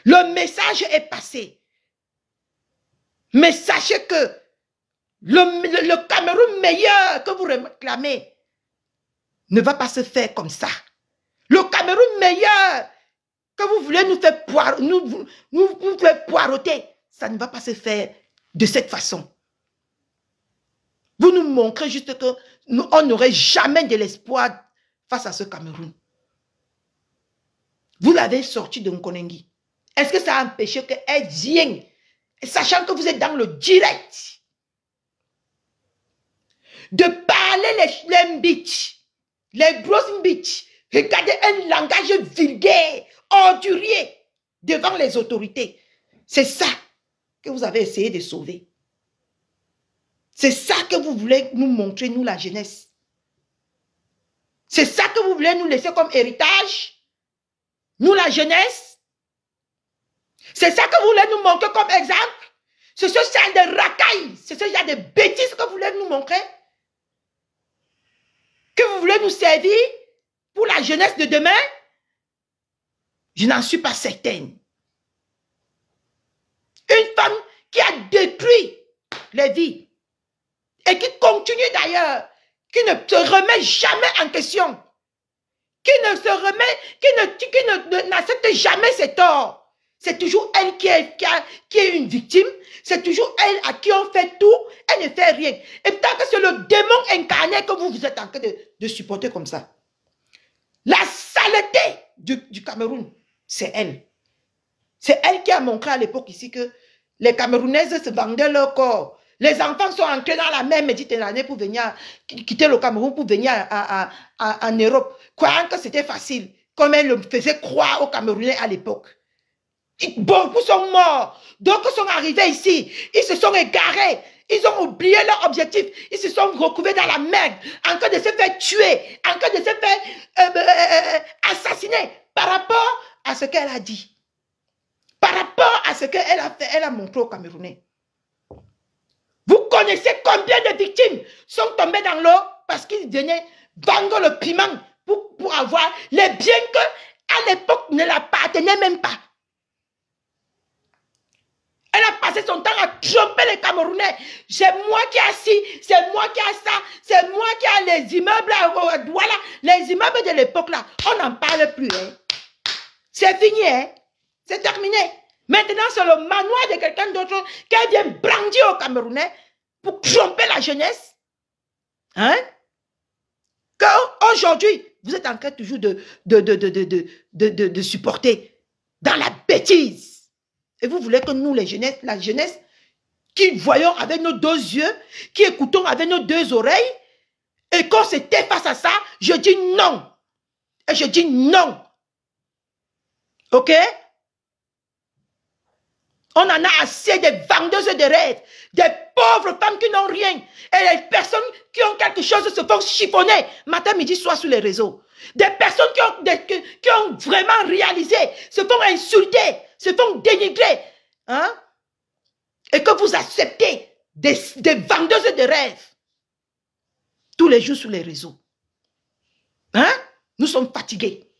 Le message est passé. Mais sachez que le Cameroun meilleur que vous réclamez ne va pas se faire comme ça. Le Cameroun meilleur que vous voulez nous faire poireauter, ça ne va pas se faire de cette façon. Vous nous montrez juste que on n'aurait jamais de l'espoir face à ce Cameroun. Vous l'avez sorti de Nkonengi. Est-ce que ça a empêché qu'elle vienne, sachant que vous êtes dans le direct, de parler les bitch, les grosses bitch, regardez un langage vulgaire, ordurier, devant les autorités. C'est ça que vous avez essayé de sauver. C'est ça que vous voulez nous montrer, nous, la jeunesse. C'est ça que vous voulez nous laisser comme héritage, nous, la jeunesse. C'est ça que vous voulez nous montrer comme exemple. C'est ce genre de racailles, c'est ce genre de bêtises que vous voulez nous montrer. Que vous voulez nous servir pour la jeunesse de demain. Je n'en suis pas certaine. Une femme qui a détruit les vies et qui continue d'ailleurs, qui ne se remet jamais en question, qui n'accepte jamais ses torts. C'est toujours elle qui est une victime, c'est toujours elle à qui on fait tout, elle ne fait rien. Et tant que c'est le démon incarné que vous êtes en train de supporter comme ça. La saleté du Cameroun, c'est elle. C'est elle qui a montré à l'époque ici que les Camerounaises se vendaient leur corps. Les enfants sont entrés dans la mer Méditerranée pour venir quitter le Cameroun, pour venir en Europe, croyant que c'était facile, comme elle le faisait croire aux Camerounais à l'époque. Beaucoup sont morts, d'autres sont arrivés ici, ils se sont égarés, ils ont oublié leur objectif, ils se sont retrouvés dans la merde, en train de se faire tuer, en train de se faire assassiner par rapport à ce qu'elle a dit, par rapport à ce qu'elle a fait, elle a montré aux Camerounais. Vous connaissez combien de victimes sont tombées dans l'eau parce qu'ils venaient vendre le piment pour avoir les biens que à l'époque ne l'appartenaient même pas. Elle a passé son temps à tromper les Camerounais. C'est moi qui ai assis, c'est moi qui ai ça, c'est moi qui ai les immeubles, voilà, les immeubles de l'époque là. On n'en parle plus. Hein. C'est fini, hein. C'est terminé. Maintenant, c'est le manoir de quelqu'un d'autre qui vient brandir aux Camerounais pour tromper la jeunesse. Hein? Qu'aujourd'hui, vous êtes en train toujours de supporter dans la bêtise. Et vous voulez que nous, les jeunesses, la jeunesse, qui voyons avec nos deux yeux, qui écoutons avec nos deux oreilles, et qu'on s'était face à ça, je dis non. Et je dis non. Ok? On en a assez des vendeuses de rêves, des pauvres femmes qui n'ont rien, et les personnes qui ont quelque chose se font chiffonner matin, midi, soir sur les réseaux. Des personnes qui ont vraiment réalisé, se font insulter, se font dénigrer. Hein? Et que vous acceptez des vendeuses de rêves tous les jours sur les réseaux. Hein? Nous sommes fatigués.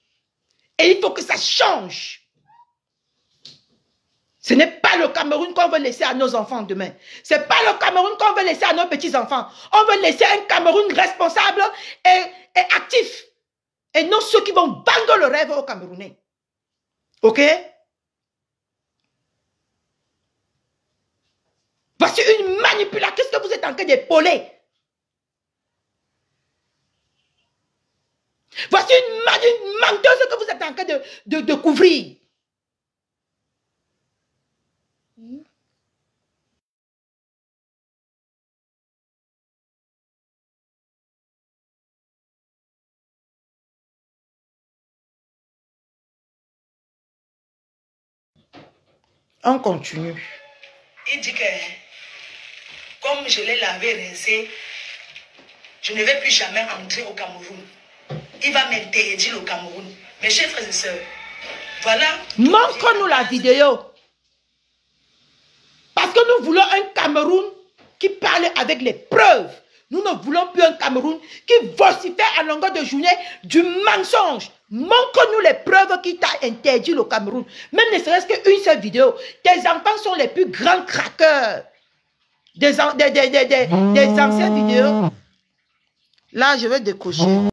Et il faut que ça change. Ce n'est pas le Cameroun qu'on veut laisser à nos enfants demain. Ce n'est pas le Cameroun qu'on veut laisser à nos petits-enfants. On veut laisser un Cameroun responsable et actif. Et non ceux qui vont vendre le rêve aux Camerounais. Ok? Voici une manipulation. Qu'est-ce que vous êtes en train d'épauler? Voici une menteuse que vous êtes en train de couvrir. On continue. Il dit que, comme je l'ai lavé, rincé, je ne vais plus jamais entrer au Cameroun. Il va m'interdire au Cameroun. Mes chers frères et sœurs, voilà. Montre-nous la vidéo. Parce que nous voulons un Cameroun qui parle avec les preuves. Nous ne voulons plus un Cameroun qui vocifère à longueur de journée du mensonge. Montre-nous les preuves qui t'a interdit le Cameroun. Même ne serait-ce qu'une seule vidéo. Tes enfants sont les plus grands craqueurs. Des anciennes vidéos. Là, je vais décocher.